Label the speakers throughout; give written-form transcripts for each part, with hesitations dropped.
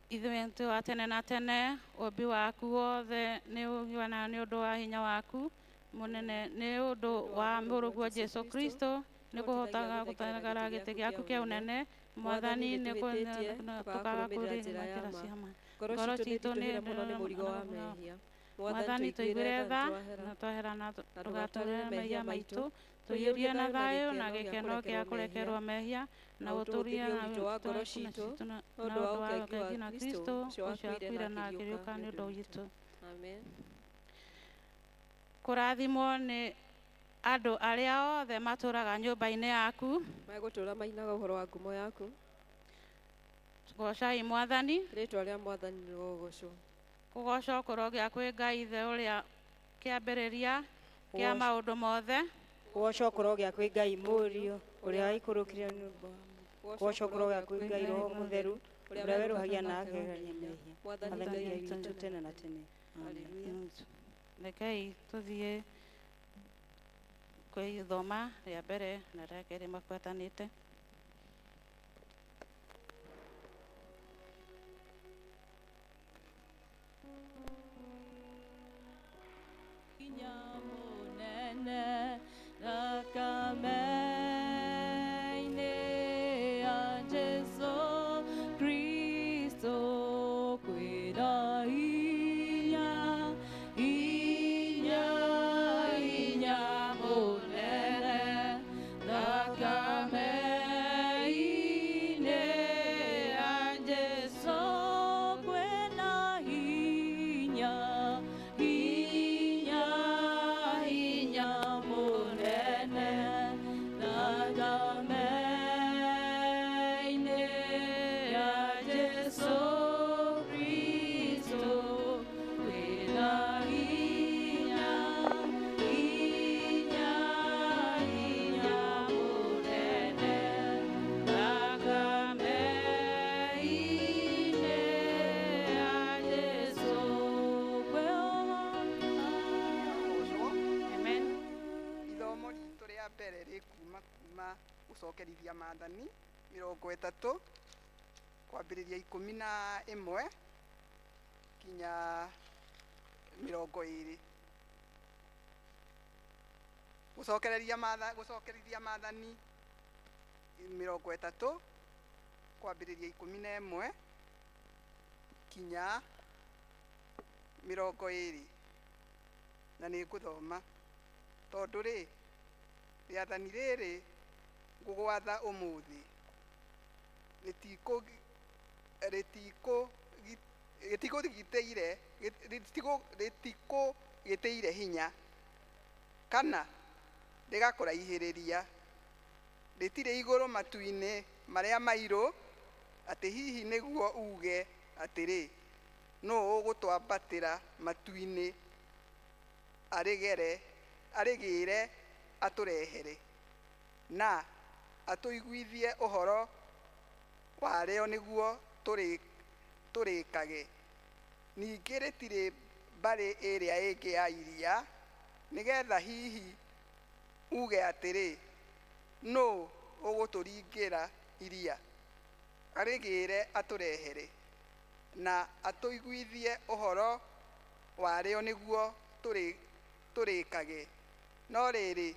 Speaker 1: Ithuentu atene na tene obi waku wothe ni ugiwana ni undu wa hinya waku munene ni undu wa muruguo Jesu Kristo ni kuhotaga gutagara gite giaku kia unene mwathani ni tukaga kuri makira ciama ngoro citu ni murigo wa mehia mwathani tuigire tha na tweherana tugature mehia maitu tuirie na thayo na gikeno gia kurekerwo mehia na uturia na ngoro citu na undu wa ukengi na Kristo uciakwira na agiriuka ni undu witu amen. Kurathimwo ni andu aria othe maturaga nyumba-ini yaku
Speaker 2: magutura mainaga uhoro wa ngumo yaku
Speaker 1: gocai mwathani
Speaker 2: ritwa ria mwathani ni gogocwo
Speaker 1: kugoca kurogia kwi Ngai ithe uria kiambiriria kia maundu mothe
Speaker 3: kugoca kurogia kwi Ngai murio uria ikurukire nyumba goco kuroga kwĩ Ngai Roho Mũtheru ũrĩa weruhagia na akeheragia mehia mwathani Ngai witũ tene na tene. Amen.
Speaker 1: Rekei tuthiĩ kwĩ thoma rĩa mbere na rĩa kerĩ mabuatanĩte.
Speaker 4: Gucokerithia Maathani 30 kwambĩrĩria 11 kinya 20. Gucokerithia Maathani 30 kwambĩrĩria 11 kinya 20. Na nĩ ngũthoma tondũ rĩathani rĩrĩ ngũgwatha ũmũthĩ rĩtikũgĩtĩire hinya kana rĩgakũraihĩrĩria, rĩtirĩ igũrũ matu-inĩ marĩa mairũ atĩ hihi nĩguo uge atĩrĩ nũũ ũgũtwambatĩra matu-inĩ arĩgĩre atũrehere na atũiguithie ũhoro warĩo nĩguo tũrĩkage. Ningĩ rĩtirĩ mbarĩ ĩrĩa ĩngĩ ya iria nĩgetha hihi uge atĩrĩ nũũ ũgũtũringĩra iria arĩgĩre atũrehere na atũiguithie ũhoro warĩo nĩguo tũrĩkage. No rĩrĩ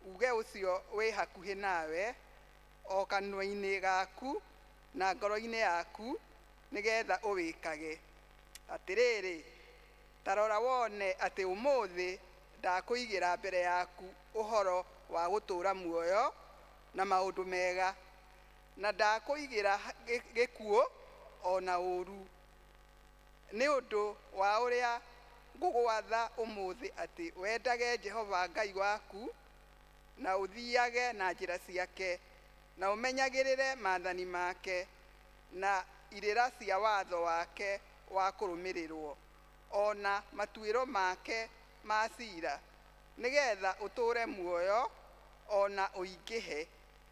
Speaker 4: uge ũcio wĩ hakuhĩ nawe o kanua-inĩ gaku na ngoro-inĩ yaku nĩgetha ũwĩkage. Atĩrĩrĩ, ta rora wone atĩ ũmũthĩ ndakũigĩra mbere yaku ũhoro wa gũtũũra muoyo na maũndũ mega, na ndakũigĩra gĩkuũ ona ũũru. Nĩ ũndũ wa ũrĩa ngũgwatha ũmũthĩ atĩ wendage Jehova Ngai waku na ũthiage na njĩra ciake na ũmenyagĩrĩre maathani make na irĩra cia watho wake wa kũrũmĩrĩrwo ona matuĩro make ma ciira, nĩgetha ũtũũre muoyo ona ũingĩhe,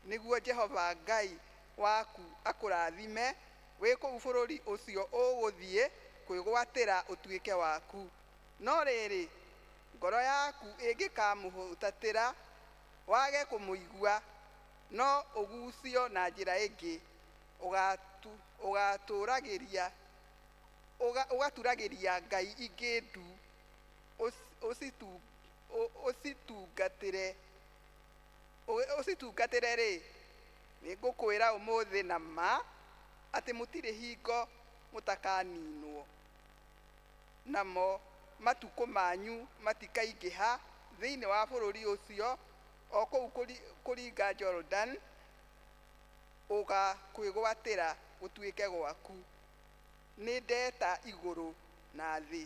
Speaker 4: nĩguo Jehova Ngai waku akũrathime wĩ kũu bũrũri ũcio ũgũthiĩ kwĩgwatĩra ũtuĩke waku. No rĩrĩ ngoro yaku ĩngĩkamũhutatĩra wage kũmũigua, no ũgucio na njĩra ĩngĩ ũgaturagĩria ngai ingĩ ndu ũcitungatĩre. Nĩ ngũkwĩra ũmũthĩ na ma atĩ mũtirĩ hingo mũtakaninwo, namo matukũ manyu matikaingĩha thĩinĩ wa bũrũri ũcio o kũu kũringa Jordan ũgakwĩgwatĩra gũtuĩke gwaku. Nĩ ndeta igũrũ na thĩ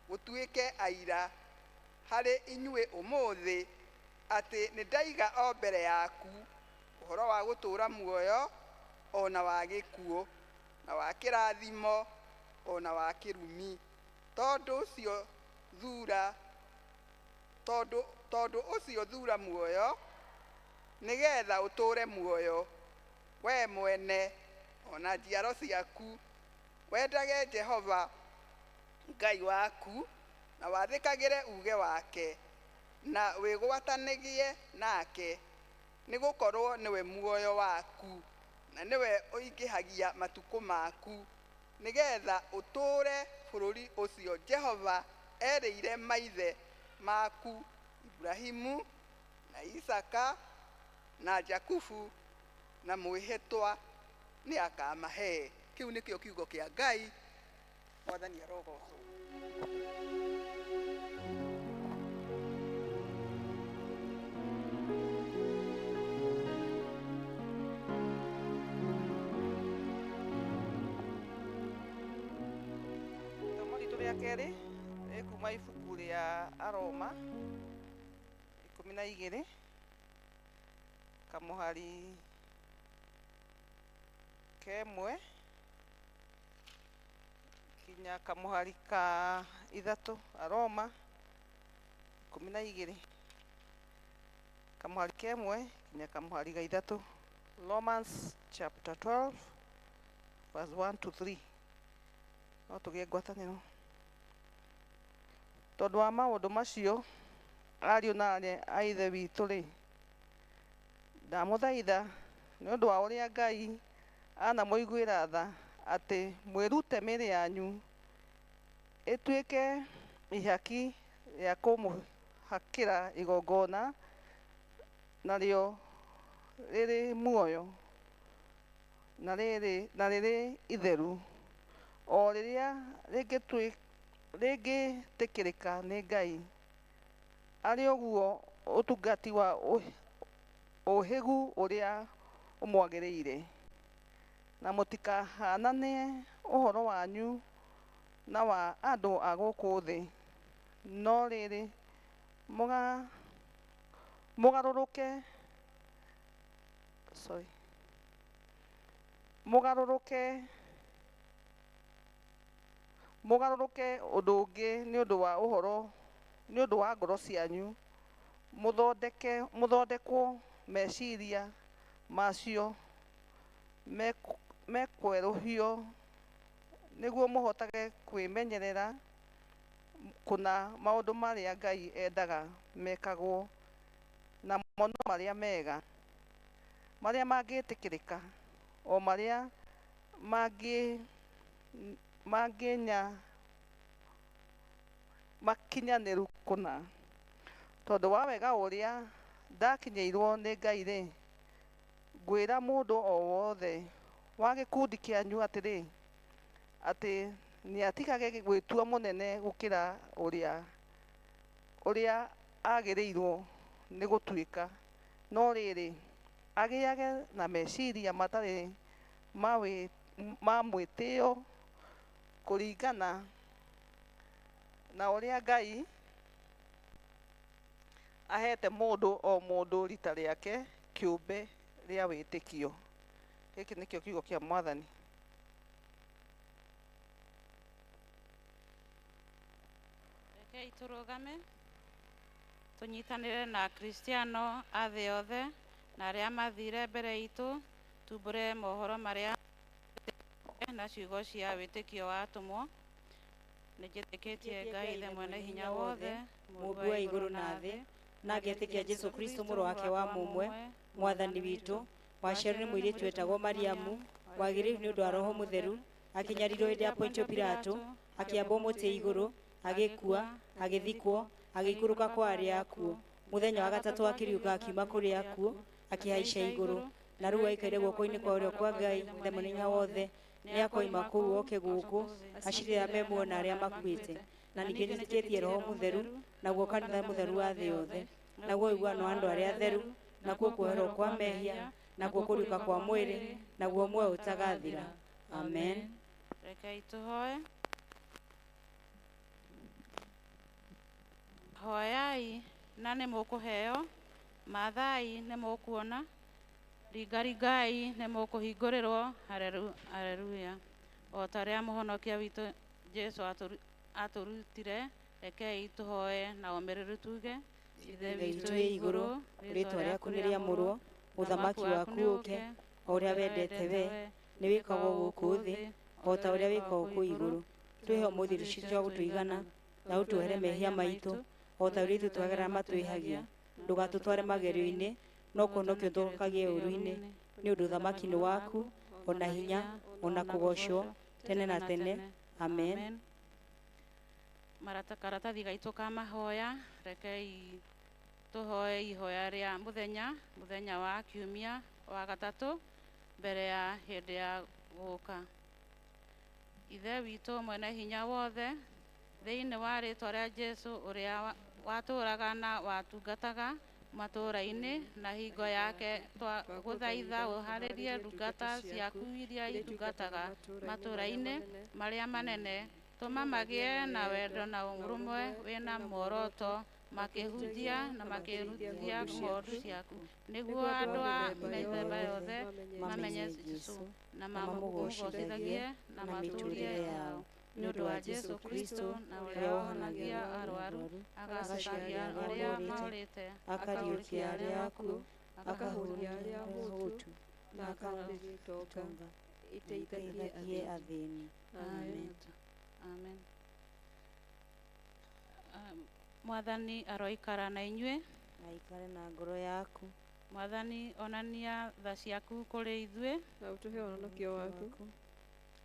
Speaker 4: gũtuĩke aira harĩ inyuĩ ũmũthĩ atĩ nĩ ndaiga o mbere yaku ũhoro wa gũtũũra muoyo ona wa gĩkuũ na wa kĩrathimo ona wa kĩrumi. Tondũ ũcio thura muoyo nĩgetha ũtũũre muoyo, we mwene ona njiaro ciaku wendage Jehova Ngai waku na wathikagire uge wake na wigwatanigie nake nigukorwo niwe muoyo waku na niwe uingihagia matuko maku nigetha uture bururi ucio Jehova erire maithe maku Ibrahimu na Isaka na Jakubu na mwihitwa ni akamahe. Kiu nikio kiugo kia Ngai. Mwathani arogocwo.
Speaker 5: Isomo ritu ria keri kuma ibuku ria Aroma 12 kamuhari kemwe kinya kamuhari ka ithatu. Aroma 12 kamuhari kemwe kinya kamuhari ga ithatu. Romans chapter 12 verse 1 to 3. No tugie ngwataniro tondu wa maundu macio ariu na a ithe witu ri ndamuthaitha ni undu wa uria Ngai ana muiguira tha ati mwirute miri yanyu ituike ihaki ya kumuhakira igongona nario riri muoyo na riri itheru o riria ringitikirika ni Ngai ari uguo utungati wa uhigu uria umwagiriire na mutikahananie uhoro wanyu na wa andu a guku thi no riri mugaruruke undu ungi ni undu wa uhoro ni undu wa ngoro cianyu muthondekwo meciria macio mekweruhio niguo muhotage kwimenyerera kuna maundu maria Ngai endaga mekagwo na mono maria mega maria mangitikirika o maria makinyaniru kuna tondu wa wega uria ndakinyeirwo ni Ngai ri ngwira mundu o wothe wa gikundi kianyu atiri ati ni atigage gwitua munene gukira uria agirirwo ni gutuika no riri agiage na meciria matari ma mwitio kuringana na uria Ngai ahete mundu o mundu rita riake kiumbe ria witikio. Giki nikio kiugo kia Mwathani.
Speaker 1: Rekei turugame tunyitanire na Kristiano a thi yothe na aria mathire mbere itu tumbure mohoro maria na ciugo cia witikio wa atumwo nijitikitie Ngai ithe mwene hinya wothe
Speaker 3: Mungu wa iguru na thi na ngetikia Jesu Kristo muru wake wa mumwe mwathani witu waciaru ni mwiritu wetagwo Mariamu wagiriru ni undu wa Roho Mutheru akinyarirwo hindi ya Pontio Pilato akiambwo muti iguru agikua agithikwo agikuruka kwa aria akuo muthenya wa gatatu akiriuka akiuma kuri akuo akihaica iguru na riu aikaire guoko-ini kwa urio kwa Ngai ithe mwene hinya wothe ni akoima kuu oke guku acirira memuona aria makuite na ningi nitikitie Roho Mutheru naguo kanitha mutheru wa thi yothe naguo iguano andu aria theru naguo kuoherwo kwa mehia naguo kuriuka kwa mwiri naguo muoyo utagathira. Amen.
Speaker 1: Rekei tuhoe. Hoyai na nĩ mũkũheo, mathai nĩ mũkuona, ringaringai nĩ mũkũhingũrĩrwo. Haleluya. O ta rĩa mũhonokia witũ Jesu atũrutire, rekei tũhoe na ũmĩrĩru tuge.
Speaker 3: Ithe witũ wĩ igũrũ, rĩĩtwa rĩaku nĩ rĩamũrwo, ũthamaki waku ũke, o ũrĩa wendete we nĩ wĩkagwo gũkũ thĩ o ta ũrĩa wĩkagwo kũu igũrũ. Tũhe ũmũthĩ rũciinĩ twa gũtũigana na ũtũhere mehia maitũ o ta ũrĩa ithuĩ twagera matwĩhagia. Ndũgatũtware magerio-inĩ no kũhonokia ũtũhonokagie ũũru-inĩ, nĩ ũndũ ũthamaki nĩ waku ona hinya ona kũgocwo tene na tene. Amen.
Speaker 1: Karatathi gaitũ ka mahoya, rekei tũhoe ihoya rĩa mũthenya wa kiumia wa gatatũ mbere ya hĩndĩ ya gũũka. Ithe witũ mwene hinya wothe, thĩinĩ wa rĩĩtwa rĩa Jesũ ũrĩa watũũraga na watungataga matũũra-inĩ na hingo yake twagũthaitha ũharĩrie ndungata ciaku iria itungataga matũũra-inĩ marĩa manene, tũma magĩe na wendo na ũrũmwe wĩna muoroto, makĩhunjia na makĩrutithia ng'ondu ciaku, nĩguo andũ a mĩthemba yothe mamenye Jesũ na mamũgocithagie na matũũrie yao, nĩ ũndũ wa Jesũ Kristo na ũrĩa wohonagia arũaru, agacagia arĩa morĩte,
Speaker 3: akariũkia arĩa akuũ,
Speaker 2: akahuria arĩa ahũtu na akarũithia itonga, iteithagie
Speaker 3: athĩni. Amen.
Speaker 1: Amen. Mwathani aroikara na inyuĩ,
Speaker 3: aikare na ngoro yaku.
Speaker 1: Mwathani onania tha ciaku kũrĩ ithuĩ,
Speaker 2: na ũtũhe ũhonokio waku.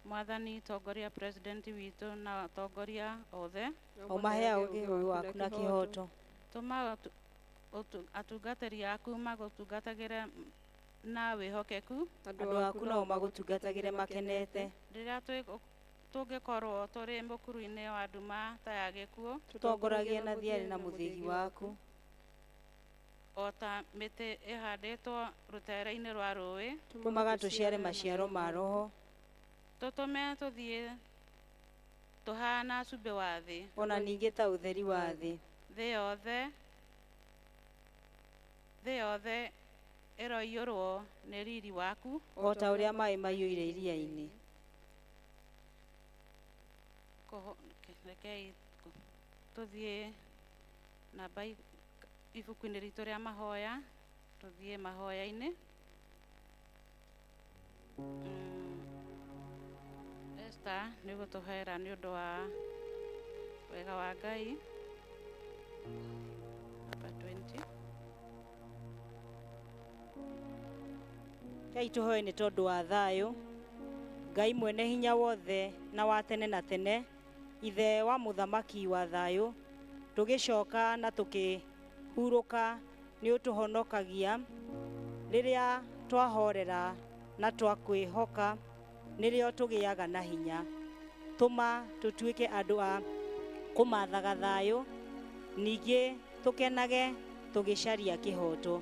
Speaker 1: Mwathani tongoria president witũ na atongoria othe,
Speaker 3: ũmahe ũũgĩ ũyũ waku na kĩhoto.
Speaker 1: Tũma atungatĩri aku magũtungatagĩre na wĩhokeku,
Speaker 3: andũ aku nao magũtungatagĩre makenete.
Speaker 1: Rĩrĩa tũngĩkorwo tũrĩ mũkuru-inĩ wa nduma ta ya gĩkuũ,
Speaker 3: tũtongoragie na thiarĩ na mũthĩgi waku.
Speaker 1: O ta mĩtĩ ĩhandĩtwo rũtere-inĩ rwa rũĩ,
Speaker 3: tũmaga tũciare maciaro ma Roho.
Speaker 1: Tũtũme tũthiĩ tũhana cumbĩ wa thĩ,
Speaker 3: ona ningĩ ta ũtheri wa thĩ. Thĩ yothe ĩroiyũrwo nĩ riri waku, o ta ũrĩa maĩ maiyũire iria-inĩ.
Speaker 1: Rekei tũthiĩ namba ibuku-inĩ ritũ rĩa mahoya, tũthiĩ mahoya-inĩ. Esther nĩ gũtũhera nĩ ũndũ wa wega wa Ngai. Namba 20.
Speaker 3: Ngai tũhoe nĩ tondũ wa thayũ, Ngai mwene hinya wothe na wa tene na tene, ithe wa mũthamaki wa thayũ, tũgĩcoka na tũkĩhurũka nĩ ũtũhonokagia rĩrĩa twahorera na twakwĩhoka, nĩrĩo tũgĩaga na hinya. Tũma tũtuĩke andũ a kũmathaga thayũ, ningĩ tũkenage tũgĩcaria kĩhoto.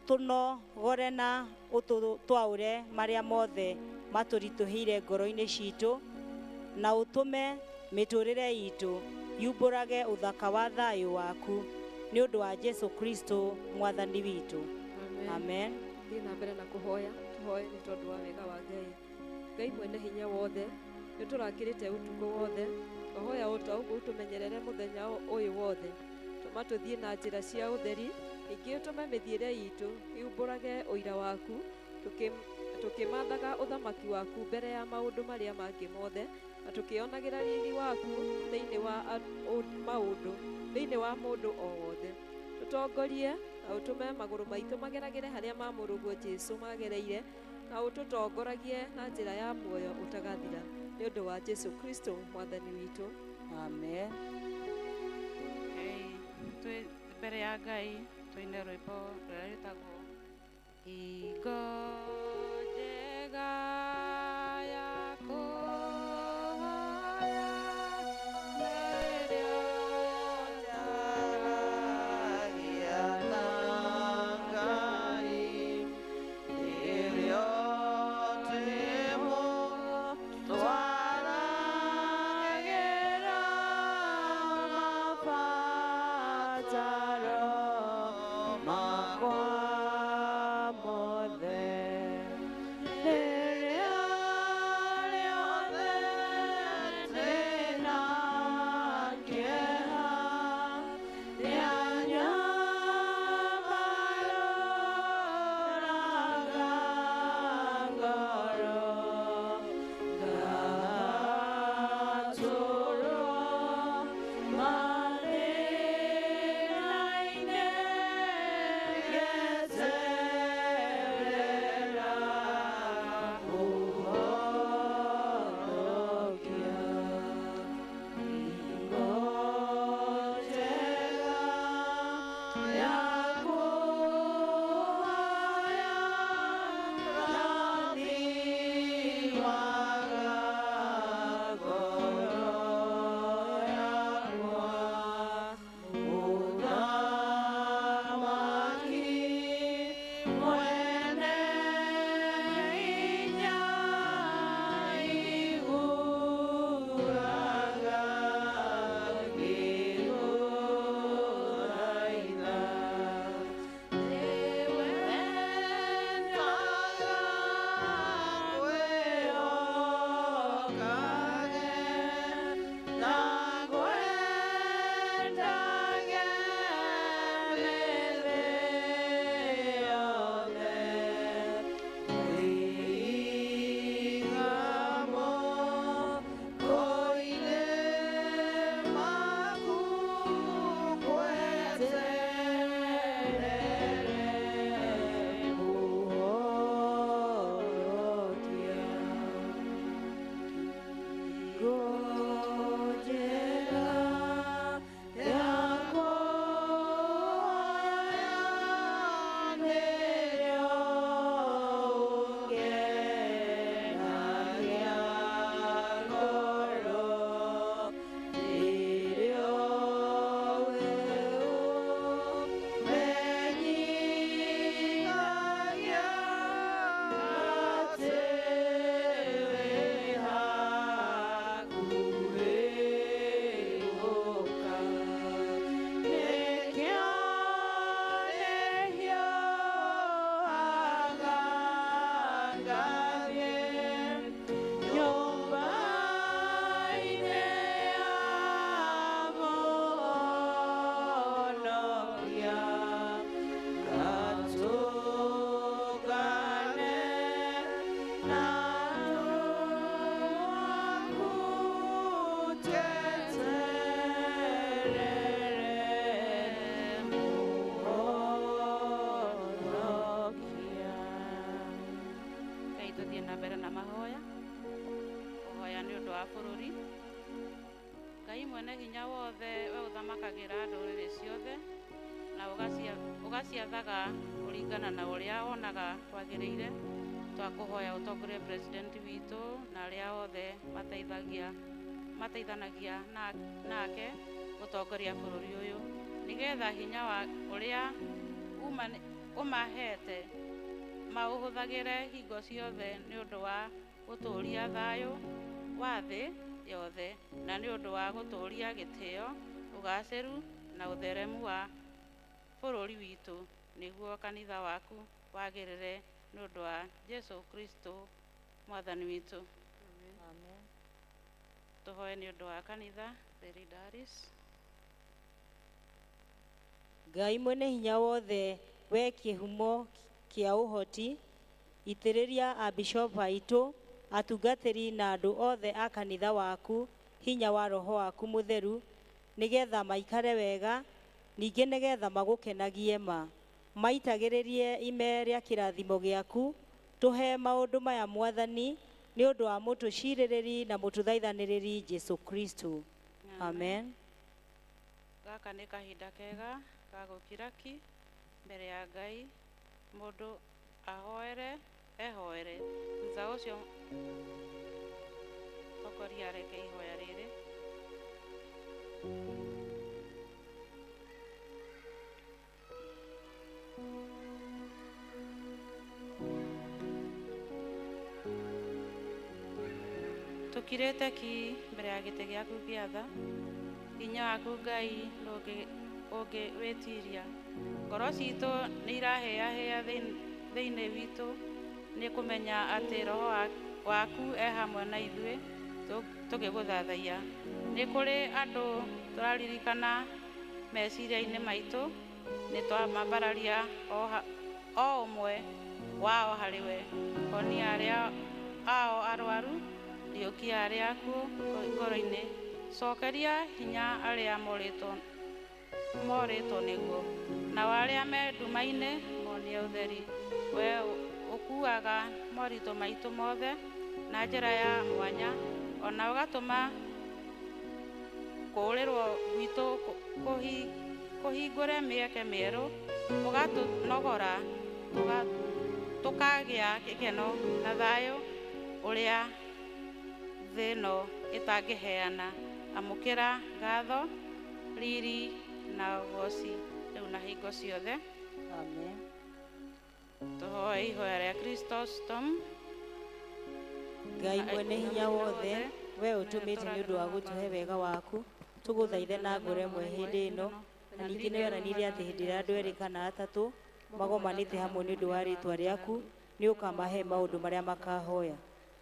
Speaker 3: Tũnogore na ũtũtwaũre marĩa mothe matũritũhĩire ngoro-inĩ citũ, na ũtũme mĩtũrĩre itũ yumbũrage ũthaka wa thayũ waku, nĩ ũndũ wa Jesũ Kristo mwathani witũ. Amen.
Speaker 2: Thiĩ na mbere na kũhoya, tũhoe nĩ tondũ wa wega wa Ngai. Ngai mwene hinya wothe, nĩ tũrakĩrĩte ũtukũ wothe, tũhoya ũta ũguo ũtũmenyerere mũthenya ũyũ wothe. Tũma tũthiĩ na njĩra cia ũtheri, ningĩ ũtũme mĩthiĩre itũ yumbũrage ũira waku, tũkĩmathaga ũthamaki waku mbere ya maũndũ marĩa mangĩ mothe, na tũkĩonagĩra riri waku thĩinĩ wa mũndũ o wothe. Tũtongorie na ũtũme magũrũ maitũ mageragĩre harĩa ma mũrũguo Jesũ magereire, na ũtũtongoragie na njĩra ya muoyo ũtagathira, nĩ ũndũ wa Jesũ Kristo mwathani witũ.
Speaker 3: Amen.
Speaker 1: Twĩ mbere ya Ngai tũine rwĩmbo rũrĩa rwĩtagwo Hingo njega ya kũhoya nĩrĩo njaragia na Ngai, nĩrĩo tũmũtwaragĩra mabataro makwa mothe. ugaciathaga kuringana na uria wonaga kwagiriire twakuhoya utongorie president witu na aria othe mateithanagia nake utongoria bururi uyu nigetha hinya wa uria umahete mauhuthagire hingo ciothe ni undu wa guturia thayo wa thi yothe na ni undu wa guturia gitio ugaciru na utheremu wa bururi witu niguo kanitha waku wagirire ni undu wa Jesu Kristo mwathani witu. Amen. Tuhoe ni undu wa kanitha Theri Daris.
Speaker 3: Ngai mwene hinya wothe we kihumo kia uhoti itiriria a bishop aitu atungatiri na andu othe a kanitha waku hinya wa roho waku mutheru nigetha maikare wega ninge nigetha magukenagie maitagiririe ime ria kirathimo giaku tuhe maundu maya mwathani ni undu wa mutuciririri na mututhaithaniriri Jesu Kristo. Amen.
Speaker 1: Gaka ni kahinda kega ga gukiraki mbere ya Ngai mundu ahoere ehoere thutha ucio okoria reke ihoya riri. Tukirete ki mbere ya gite giaku gia tha hinya waku Ngai ndugi wetiria ngoro citu ni irahea thiini witu ni kumenya ati roho waku hamwe na ithui tugiguthathaia ni kuri andu turaririkana meciria-ini maitu ni twamambararia o umwe wao hariwe oni aria ao arwaru riokia aria akuo ngoro-ini cokeria hinya aria moritwo niguo na aria me nduma-ini monie utheri we ukuaga morito maitu mothe na njira ya mwanya ona ugatuma kuurirwo gwitu kuhingure mieke mieru ugatunogora tukagia gikeno na thayo uria thino itangiheana amukira ngatho riri na goci riu na hingo ciothe.
Speaker 3: Amen.
Speaker 1: Tuhoe ihoya ria Kristo stom.
Speaker 3: Ngai mwene hinya wothe we utumite ni undu wa gutuhe wega waku tuguthaithe na ngore mwe hindi ino na ningi ni wonanirie ati hindi ria andu eri kana atatu magomanite hamwe ni undu wa ritwa riaku ni ukamahe maundu maria makahoya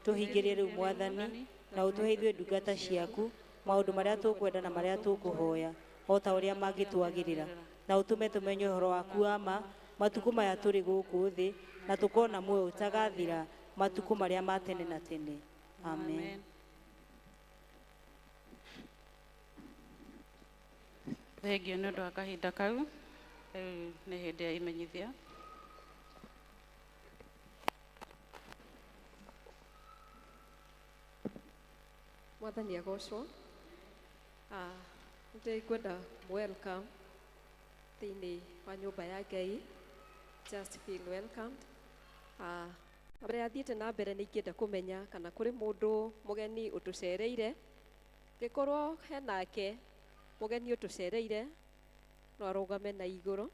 Speaker 3: tuhingirie riu mwathani na ũtũhe ithuĩ ndungata ciaku maũndũ marĩa tũkwenda na marĩa tũkũhoya o ta ũrĩa mangĩtwagĩrĩra, na ũtũme tũmenye ũhoro waku wa ma matukũ maya tũrĩ gũkũ thĩ, na tũkona muoyo ũtagathira matukũ marĩa ma tene na tene. Amen.
Speaker 1: Thengio nĩ ũndũ wa kahinda kau. Rĩu nĩ hĩndĩ ya imenyithia.
Speaker 2: Mwathani agocwo. Nĩ kwenda welcome thĩinĩ wa nyũmba ya Ngai. Just feel welcomed. Mbere athiĩte na mbere nĩ ingĩenda kũmenya kana kũrĩ mũndũ mũgeni ũtũcereire. Ngĩkorwo henake mũgeni ũtũcereire no arũgame na igũrũ.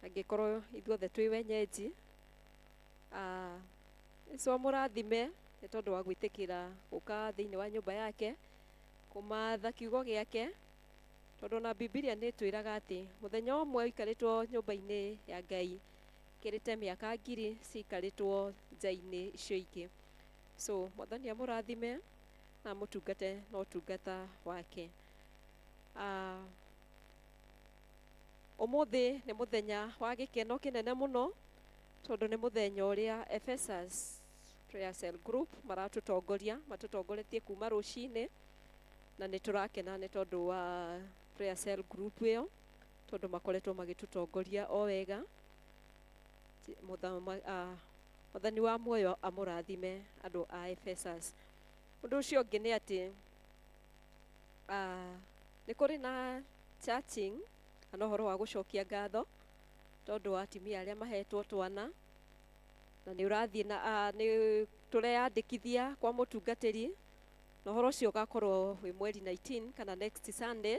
Speaker 2: Angĩkorwo ithuothe twĩ wenyeji, Jesũ amũrathime nĩ tondũ wa gwĩtĩkĩra gũka thĩinĩ wa nyũmba yake, kũmatha kiugo gĩake, tondũ na Bibilia nĩ twĩraga atĩ mũthenya ũmwe ũikarĩtwo nyũmba-inĩ ya Ngai kĩrĩte mĩaka 1000 cikarĩtwo nja-inĩ icio ingĩ. So Mwathani amũrathime na mũtungate na ũtungata wake. Ũmũthĩ nĩ mũthenya wa gĩkeno kĩnene mũno, tondũ nĩ mũthenya ũrĩa Ephesus Prayer Cell Group matũtongoretie kuma rũcinĩ, na nĩ tũrakena nĩ tondũ wa Prayer Cell Group ĩyo, tondũ makoretwo magĩtũtongoria o wega. Mwathani wa muoyo amũrathime andũ a Ephesus. Ũndũ ũcio ũngĩ nĩ atĩ nĩ kũrĩ na churching, kana ũhoro wa gũcokia ngatho tondũ wa atumia arĩa mahetwo twana, na nĩ ũrathiĩ na nĩ tũreyandĩkithia kwa mũtungatĩri, na ũhoro ũcio ũgakorwo wĩ mweri 19 kana next Sunday,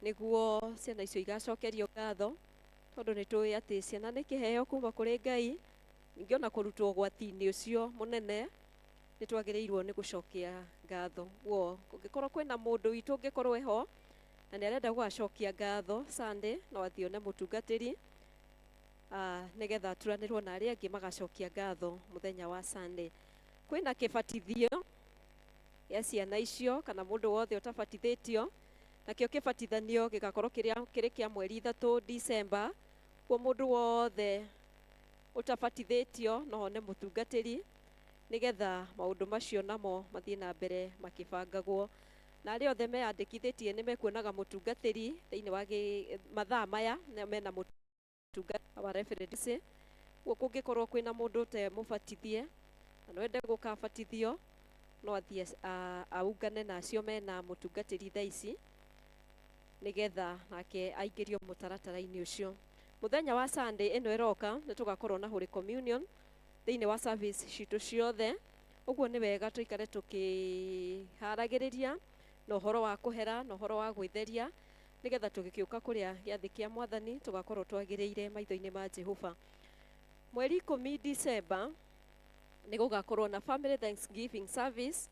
Speaker 2: nĩguo ciana icio igacokerio ngatho, tondũ nĩ tũĩ atĩ ciana nĩ kĩheo kuma kũrĩ Ngai. Ningĩ ona kũrutwo ũgwati-inĩ ũcio mũnene nĩ twagĩrĩirwo nĩ gũcokia ngatho. Kũngĩkorwo kwĩna mũndũ witũ ũngĩkorwo eho na nĩ arenda gũgacokia ngatho Sunday, no athiĩ one mũtungatĩri nĩgetha aturanĩrwo na arĩa angĩ magacokia ngatho mũthenya wa Sunday. Kwĩna kĩbatithio ya ciana icio kana mũndũ wothe ũtabatithĩtio, nakĩo kĩbatithanio gĩgakorwo kĩrĩ kĩa mweri 3 December. Kwa mũndũ wothe ũtabatithĩtio no one mũtungatĩri, nĩgetha maũndũ macio namo mathiĩ na mbere makĩbangagwo. Na arĩa othe meyandĩkithĩtie nĩ mekuonaga mũtungatĩri thĩinĩ wa mathaa maya, mena mũtungatĩri wa referendcy. Kũngĩkorwo kwĩna mũndũ ũtemũbatithie na no ende gũkabatithio, no athiĩ aungane na acio mena mũtungatĩri thaa ici, nĩgetha nake aingĩrio mũtaratara-inĩ ũcio. Mũthenya wa Sunday ĩno ĩroka nĩ tũgakorwo na Holy Communion thĩinĩ wa service citũ ciothe. Ũguo nĩ wega tũikare tũkĩharagĩrĩria na ũhoro wa kũhera na ũhoro wa gwĩtheria, nĩgetha tũgĩkĩũka kũrĩa gĩathĩ kĩa Mwathani tũgakorwo twagĩrĩire maitho-inĩ ma Jehova. Mweri 10 December nĩ gũgakorwo na family Thanksgiving service,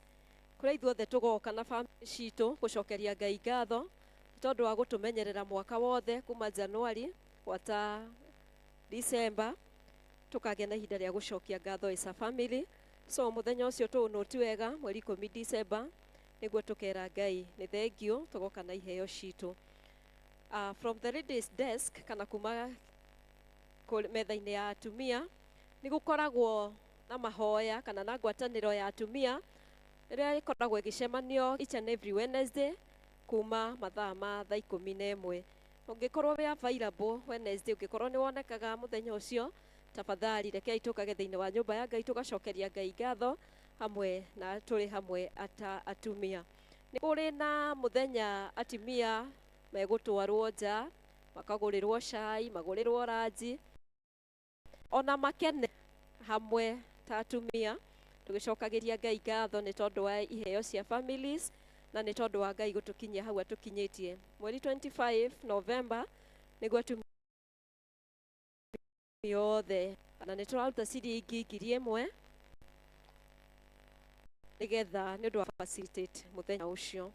Speaker 2: kũrĩa ithuothe tũgoka na family citũ gũcokeria Ngai ngatho nĩ tondũ wa gũtũmenyerera mwaka wothe kuma January gwata December, tukagĩa na ihinda rĩa gũcokia ngatho as a family. So mũthenya ũcio tũũnũti wega mweri 10 December, nĩguo tũkera Ngai nĩ thengio, tũgoka na iheo citũ. From the ladies desk kana kuma metha-inĩ ya atumia nĩ gũkoragwo na mahoya kana na ngwatanĩro ya atumia ĩrĩa ĩkoragwo ĩgĩcemanio each and every Wednesday kuma mathaa ma thaa 11. Ũngĩkorwo wĩ available Wednesday, ũngĩkorwo nĩ wonekaga mũthenya ũcio, tafadhali rekei tũkage thĩinĩ wa nyũmba ya Ngai tũgacokeria Ngai ngatho hamwe na tũrĩ hamwe atumia. Nĩ kũrĩ na mũthenya atumia megũtwarwo nja, makagũrĩrwo cai, magũrĩrwo ranji, ona makene hamwe ta atumia tũgĩcokagĩria Ngai ngatho nĩ tondũ wa iheo cia families na nĩ tondũ wa Ngai gũtũkinyia hau atũkinyĩtie. Mweri 25 November nĩguo atumia othe na nĩ tũraruta ciringi 1000 nĩgetha nĩ ũndũ wa facilitate mũthenya ũcio.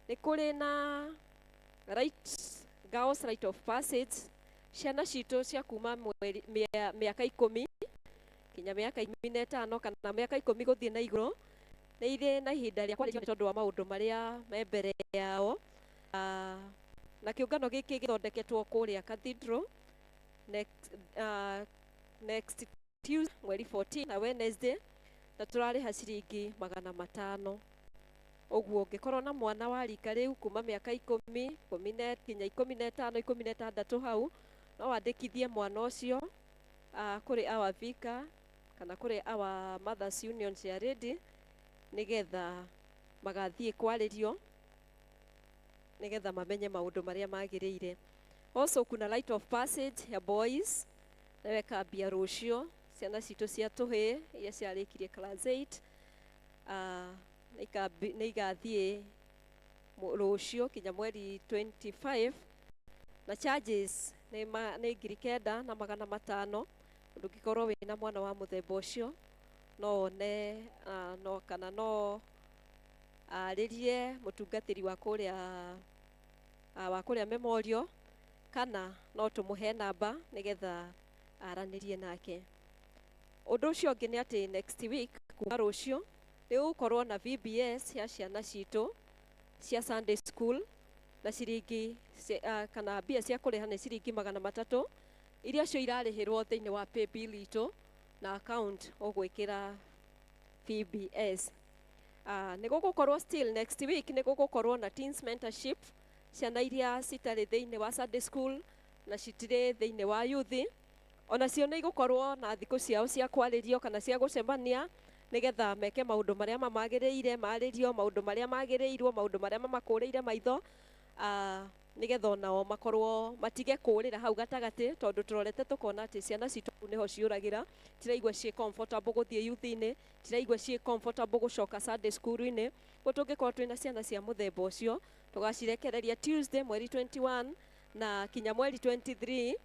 Speaker 2: Nĩ kũrĩ na girls right of passage ciana citũ cia kuma mĩaka 10 kinya mĩaka 15 kana mĩaka 10 gũthiĩ na igũrũ nĩ irĩ na ihinda rĩa kwarĩrio nĩ tondũ wa maũndũ marĩa me mbere yao. Na kĩũngano gĩkĩ gĩthondeketwo kũrĩa Cathedral next Tuesday mweri 14 na Wednesday, na tũrarĩha ciringi 500. Ũguo ũngĩkorwo na mwana wa rika rĩu kuma mĩaka 10 kinya 15 16 hau, no wandĩkithie mwana ũcio kũrĩ our vicar kana kũrĩ our Mothers Union cia Ready, nĩgetha magathiĩ kwarĩrio nĩgetha mamenye maũndũ marĩa magĩrĩire. Also kuna Rite of Passage ya boys nayo ĩkambia rũciũ, ciana citũ cia tũhĩĩ iria ciarĩkirie class 8 nĩ igathiĩ rũciũ kinya mweri 25, na charges nĩ 9,500. Ndũngĩkorwo wĩna mwana wa mũthemba ũcio no one kana no arĩrie mũtungatĩri wa kũrĩa Memorial, kana no tũmũhe namba nĩgetha aranĩrie nake. Ũndũ ũcio ũngĩ nĩ atĩ next week kuma rũciũ nĩ gũkorwo na VBS ya ciana citũ cia Sunday school, na ciringi kana mbia cia kũrĩha nĩ ciringi 300, iria cio irarĩhĩrwo thĩinĩ wa paybill itũ na account ũgwĩkĩra VBS. Nĩ gũgũkorwo still next week nĩ gũgũkorwo na teens mentorship, ciana iria citarĩ thĩinĩ wa Sunday school na citirĩ thĩinĩ wa youth, onacio nĩ igũkorwo na thikũ ciao cia kwarĩrio kana cia gũcemania nĩgetha meke maũndũ marĩa mamagĩrĩire, marĩrio maũndũ marĩa magĩrĩirwo, maũndũ marĩa mamakũrĩire maitho, nĩgetha onao makorwo matige kũrĩra hau gatagatĩ, tondũ tũrorete tũkona atĩ ciana citũ nĩho ciũragĩra, tiraigua ciĩ comfortable gũthiĩ youth-inĩ, tiraigua ciĩ comfortable gũcoka Sunday school-inĩ. Tũngĩkorwo twĩna ciana cia mũthemba ũcio, tũgacirekereria Tuesday mweri 21 na kinya mweri 23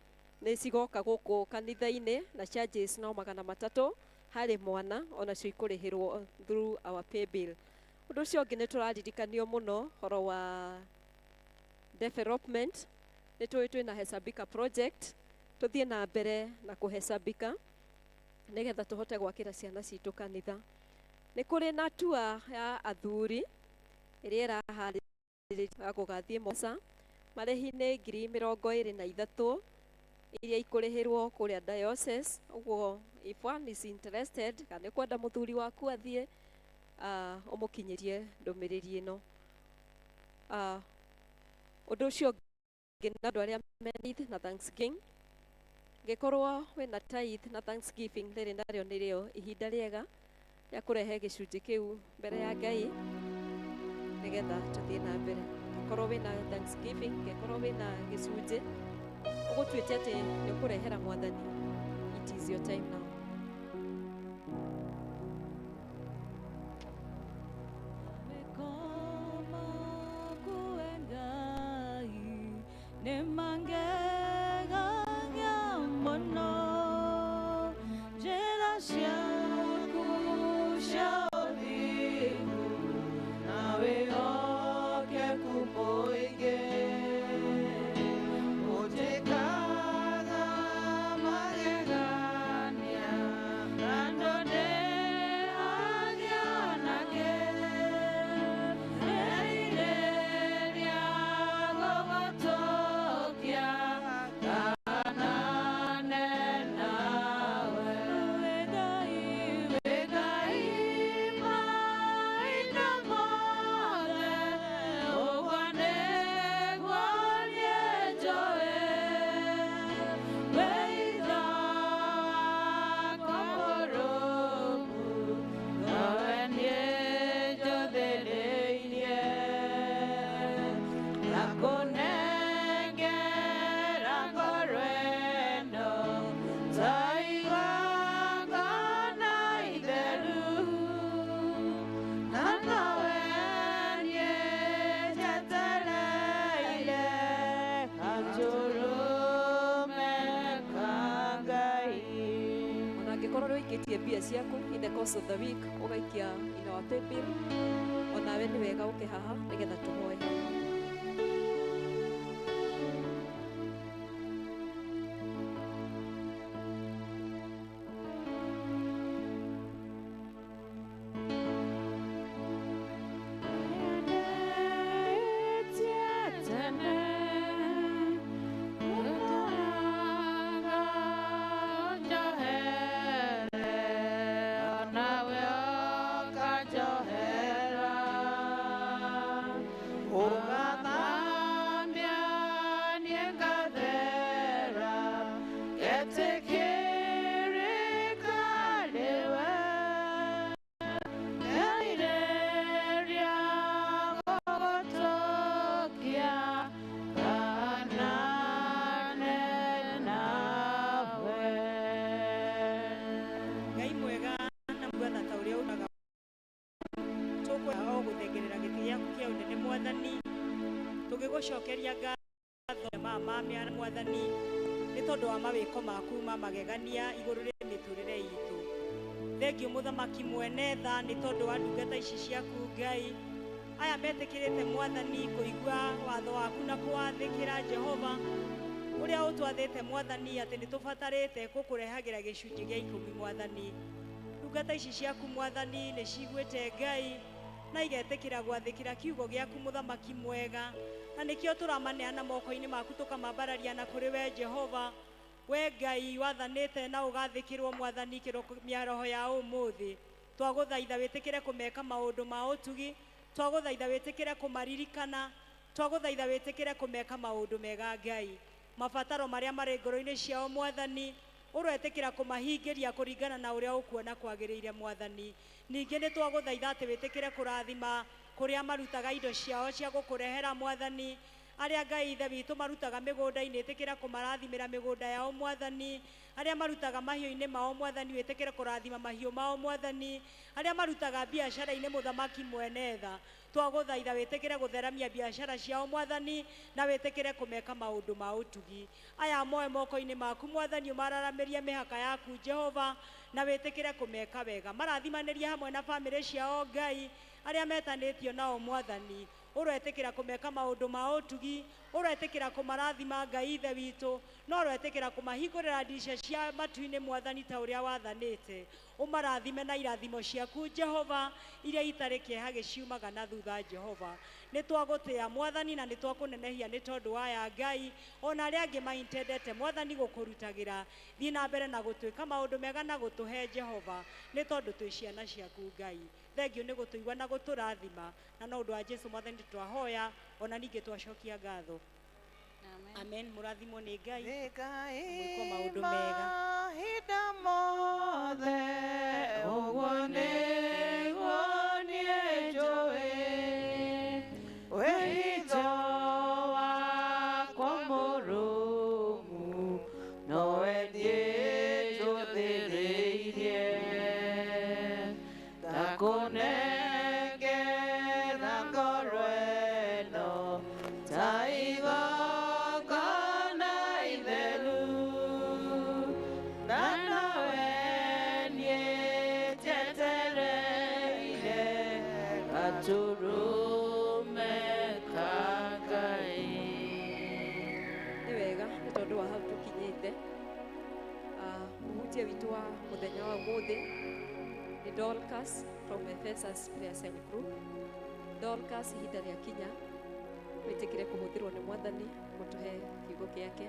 Speaker 2: nĩ cigoka gũkũ kanitha-inĩ, na charges no 300 harĩ mwana, onacio ikũrĩhĩrwo through our paybill. Ũndũ ũcio ũngĩ nĩ tũraririkanio mũno horo wa development. Nĩ twĩna Hesabika project, tũthiĩ na mbere na kũhesabika nĩgetha tũhote gwakĩra ciana citũ kanitha. Nĩ kũrĩ na tour ya athuri ĩrĩa ĩraharĩrĩria gũgathiĩ Mombasa, marĩhi nĩ 23,000 iria ikũrĩhĩrwo kũrĩa diocese. Ũguo if one is interested kana kwenda mũthuri waku athiĩ, ũmũkinyĩrie ndũmĩrĩri ĩno. Ũndũ ũcio ũngĩ na andũ arĩa mena na Thanksgiving, ngĩkorwo wĩna tithe na Thanksgiving, rĩrĩ narĩo nĩrĩo ihinda rĩega rĩa kũrehe gĩcunjĩ kĩu mbere ya Ngai nĩgetha tũthiĩ na mbere. Ngĩkorwo wĩna Thanksgiving, ngĩkorwo wĩna gĩcunjĩ, ũgũtuĩte atĩ nĩ ũkũrehera Mwathani, it is your time now. Mbia ciaku in the course of the week ũgaikia in our paybill, onawe nĩ wega ũkĩhaha nĩgetha tũhoe.
Speaker 3: gucokeria ngatho mama mĩara mwathani nĩ tondũ wa mawĩko maku ma magegania igũrũ rĩa mĩtũrĩre itũ. Thengio mũthamaki mwene tha nĩ tondũ wa ndungata ici ciaku Ngai aya metĩkĩrĩte mwathani kũigua watho waku na kũwathĩkĩra Jehova ũrĩa ũtwathĩte mwathani atĩ nĩ tũbatarĩte gũkũrehagĩra gĩcunjĩ gĩa 10 mwathani. Ndungata ici ciaku mwathani nĩ ciguĩte Ngai na igetĩkĩra gwathĩkĩra kiugo gĩaku mũthamaki mwega, na nĩkĩo tũramaneana moko-inĩ maku tũkamambararia na kũrĩ we Jehova. We Ngai wathanĩte na ũgathĩkĩrwo mwathani mĩaroho ya ũmũthĩ, twagũthaitha wĩtĩkĩre kũmeka maũndũ ma ũtugi, twagũthaitha wĩtĩkĩre kũmaririkana, twagũthaitha wĩtĩkĩre kũmeka maũndũ mega Ngai. Mabataro marĩa marĩ ngoro-inĩ ciao mwathani ũrwetĩkĩra kũmahingĩria kũringana na ũrĩa ũkuona kwagĩrĩire mwathani. Ningĩ nĩ twagũthaitha atĩ wĩtĩkĩre kũrathima kũrĩa marutaga indo ciao cia gũkũrehera mwathani, arĩa Ngai ithe witũ marutaga mĩgũnda-inĩ ĩtĩkĩre kũmarathimĩra mĩgũnda yao mwathani, arĩa marutaga mahiũ-inĩ mao mwathani wĩtĩkĩre kũrathima mahiũ mao mwathani, arĩa marutaga biacara-inĩ mũthamaki mwene tha twagũthaitha wĩtĩkĩre gũtheramia biacara ciao mwathani na wĩtĩkĩre kũmeka maũndũ ma ũtugi. Aya moe moko-inĩ maku mwathani ũmararamĩrie mĩhaka yaku Jehova na wĩtĩkĩre kũmeka wega. Marathimanĩrie hamwe na bamĩrĩ ciao Ngai arĩa metanĩtio nao mwathani, ũrwetĩkĩra kũmeka maũndũ ma ũtugi, ũrwetĩkĩra kũmarathima Ngai ithe witũ, no ũrwetĩkĩra kũmahingũrĩra ndirica cia matu-inĩ mwathani ta ũrĩa wathanĩte. Ũmarathime na irathimo ciaku Jehova iria itarĩ kĩeha gĩciumaga na thutha Jehova. Nĩ twagũtĩĩa mwathani na nĩ twakũnenehia nĩ tondũ waya Ngai, ona arĩa angĩ maintendete mwathani gũkũrutagĩra. Thiĩ na mbere na gũtwĩka maũndũ mega na gũtũhe Jehova nĩ tondũ twĩ ciana ciaku Ngai. Thengio nĩ gũtũigua na gũtũrathima, na no ũndũ wa Jesũ mwathani twahoya ona ningĩ twacokia ngatho. Amen. Mũrathimwo nĩ Ngai mwĩkwo maũndũ mega.
Speaker 5: Mahinda mothe ũguo nĩguo niĩ njũĩ, wĩhitho wakwa mũrũmu nowe niĩ njũthĩrĩirie, ndakũnengera ngoro ĩno ta igongona itheru, na nowe niĩ njetereire gaturume ka Ngai.
Speaker 2: Nĩ wega nĩ tondũ wa hau tũkinyĩte. Mũhunjia witũ wa mũthenya wa ũmũthĩ nĩ Dorcas from Ephesus Prayer Cell Group. Dorcas ihinda rĩa kinya wĩtĩkĩre kũhũthĩrwo nĩ mwathani gũtũhe kiugo gĩake.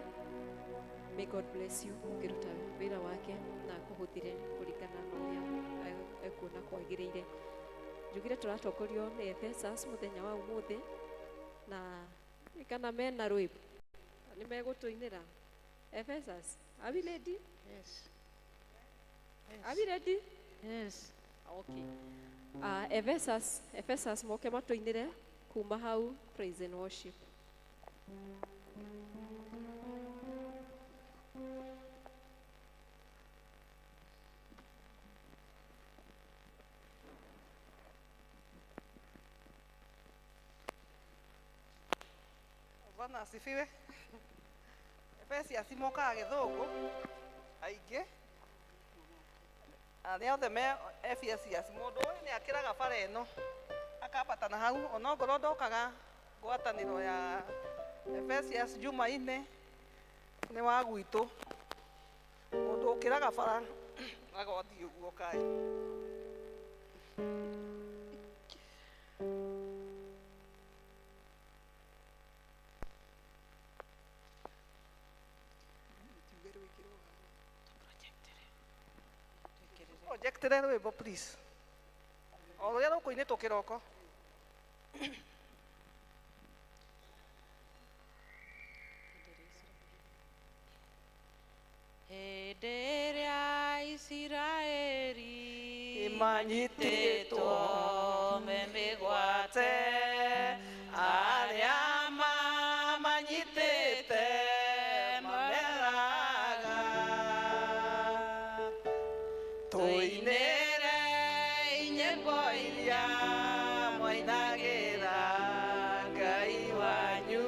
Speaker 2: May God bless you ũkĩruta wĩra wake na kũhũthĩre kũringana na ũrĩa ekuona kwagĩrĩire. Njugire tũratongorio nĩ Ephesus mũthenya wa ũmũthĩ, na kana mena rwĩmbo nĩ megũtũinĩra. Ephesus, are we ready?
Speaker 1: Yes.
Speaker 2: Are we ready?
Speaker 1: Yes.
Speaker 2: Okay. Ephesus moke matũinĩre kuma hau praise and worship.
Speaker 5: Bwana asifiwe. Ephesus mokaga gĩthũngũ aingĩ, arĩa othe me Ephesus, mũndũ ũyũ nĩ akĩraga bara ĩno akambata na hau, ona ngorwo ndokaga ngwatanĩro ya Ephesus Jumaine nĩ wa gwitũ, mũndũ ũkĩraga bara agothiĩ ũguo kaĩ. Projectere rwĩmbo please, o rũrĩa rũkũinĩtwo kĩroko.
Speaker 1: Hĩndĩ ĩrĩa Isiraeli
Speaker 5: manyitĩtwo
Speaker 1: memĩgwate,
Speaker 5: arĩa mamanyitĩte mameraga, tũinĩre nyĩmbo iria mwainagĩra Ngai wanyu.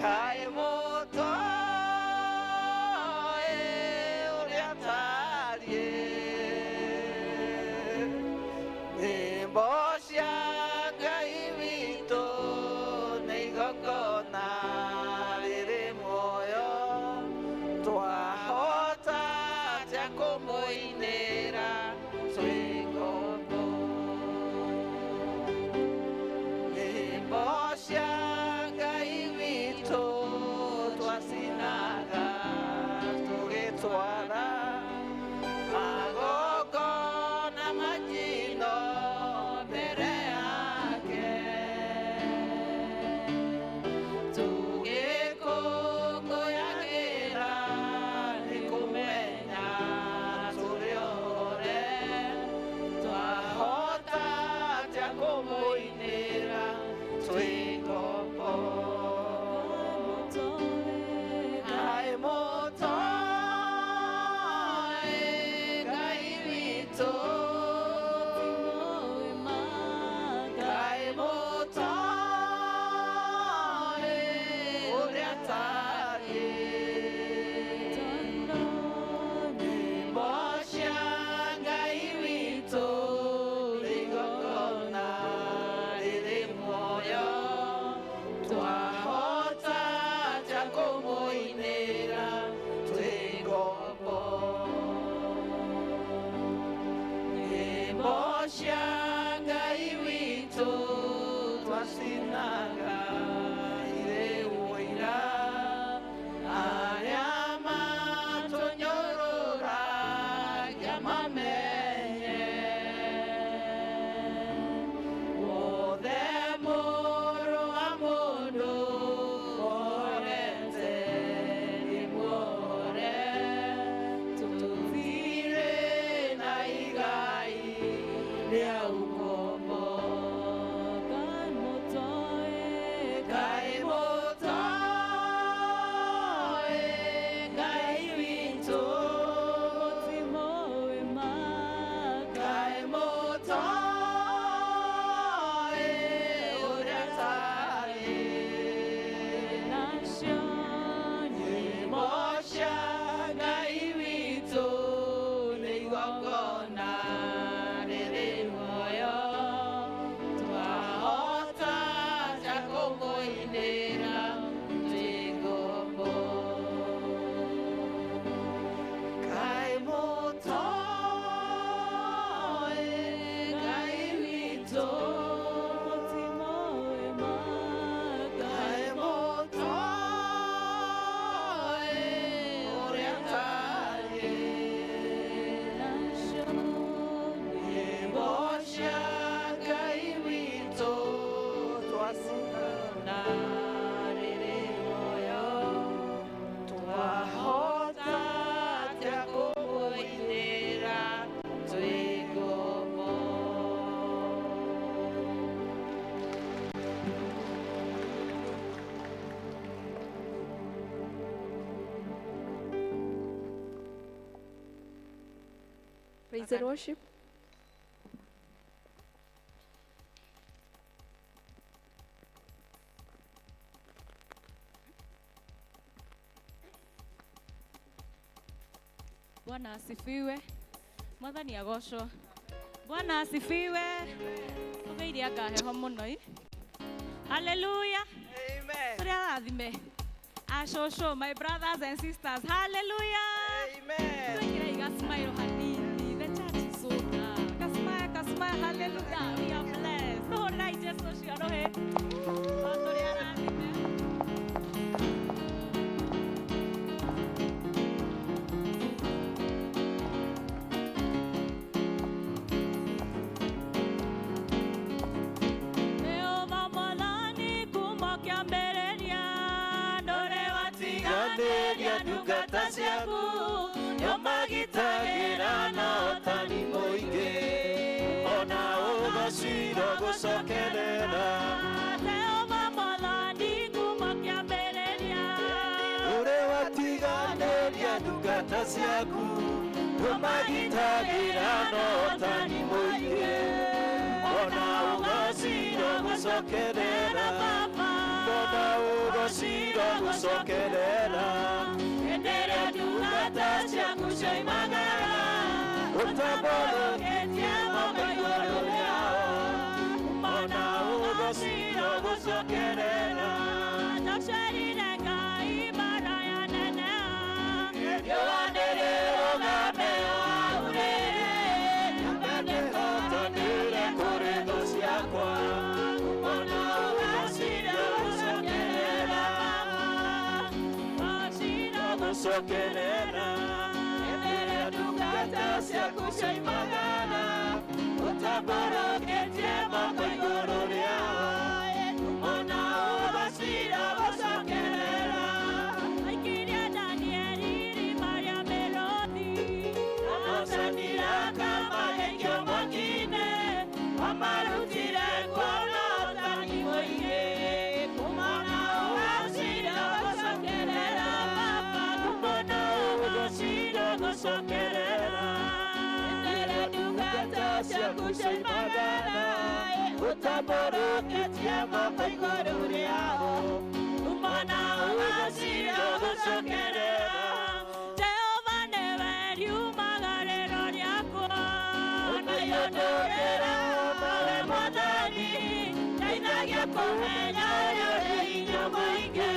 Speaker 5: Kae moto uria tarie Nyimbo cia Ngai witũ nĩ igongona rĩrĩ muoyo twahota atĩa kũmũinĩra twĩ ngombo Nyimbo cia Ngai witũ twacinaga tũgĩtwara magongona majino mbere yake tũgĩkũngũyagĩra nĩ kũmenya tũrĩ ohore twahota atĩa kũmũinĩra twĩ ngombo Kaĩ mũtoĩ Ngai witũ Kaĩ mũtoĩ ũrĩa tariĩ Nyĩmbo cia Ngai witũ nĩ igongona rĩrĩ muoyo twahota atĩa kũmũinĩra twĩ ngombo Nyĩmbo cia Ngai witũ twacinaga irĩ ũira arĩa matũnyũrũragia mamenye wothe mũrũ wa mũndũ ohorete nĩ muohore tũtirĩ na igai rĩa ũkombo Kaĩ mũtoĩ Ngai witũ Kaĩ mũtoĩ ũrĩa tariĩ Nyĩmbo cia Ngai witũ nĩ igongona rĩrĩ muoyo twahota atĩa kũmũinĩra twĩ ngombo Kaĩ mũtoĩ Ngai witũ Kaĩ mũtoĩ ũrĩa tariĩ Nyĩmbo cia Ngai witũ twacina rĩrĩ muoyo twahota atĩa kũmũinĩra twĩ ngombo
Speaker 2: Praise and worship.
Speaker 6: Bwana asifiwe. Mwathani agocwo. Bwana asifiwe. Tugeire akaheho muno i. Hallelujah.
Speaker 5: Amen.
Speaker 6: Tũrĩ arathime. Acũcũ, my brothers and sisters. Hallelujah.
Speaker 5: Amen.
Speaker 6: Tugeire gasmile hanini. The church is so dark. Kasmile, hallelujah. We are blessed. No night just so she arohe. Tũrĩ arathime.
Speaker 7: Ndungata ciaku nĩo magitagĩra na ũtani mũingĩ ona ũgacira gũcokerera ũrĩ watiganĩria ndungata ciaku nĩo magitagĩra na ũtani mũingĩ ona ũgacira gũcokerera ona ũgacira cira gucokerera
Speaker 6: Endere ndungata ciaku cioimagara Utaborogetie moko igũrũ rĩao Umona ũgocira gucokerera Tacerire Ngai mbara ya nene Rĩũanĩrĩ rũgambe aure Nyambende hotanĩre kũrĩ thũ ciakwa Umona ũgocira gucokerera Ũgocira gucokerera Endere ndungata ciaku cioimagara Utaborogetie moko igũrũ rĩao Umona ũgocira gucokerera Aikirie Danieli irima rĩa mĩrũthi Amocanira kamageikio mwaki-inĩ Amarutire kuona ũtani mũingĩ Umona ũgocira gucokerera Baba Umona ũgocira gucokerera Endere ndungata ciaku cioimagara Utaborogetie moko igũrũ rĩao Umona ũgocira gucokerera Jehova nĩwe riumagarĩro rĩakwa Na yonokera nawe Mwathani Ndeithagia kũmenya ũrĩa ũrĩ hinya mũingĩ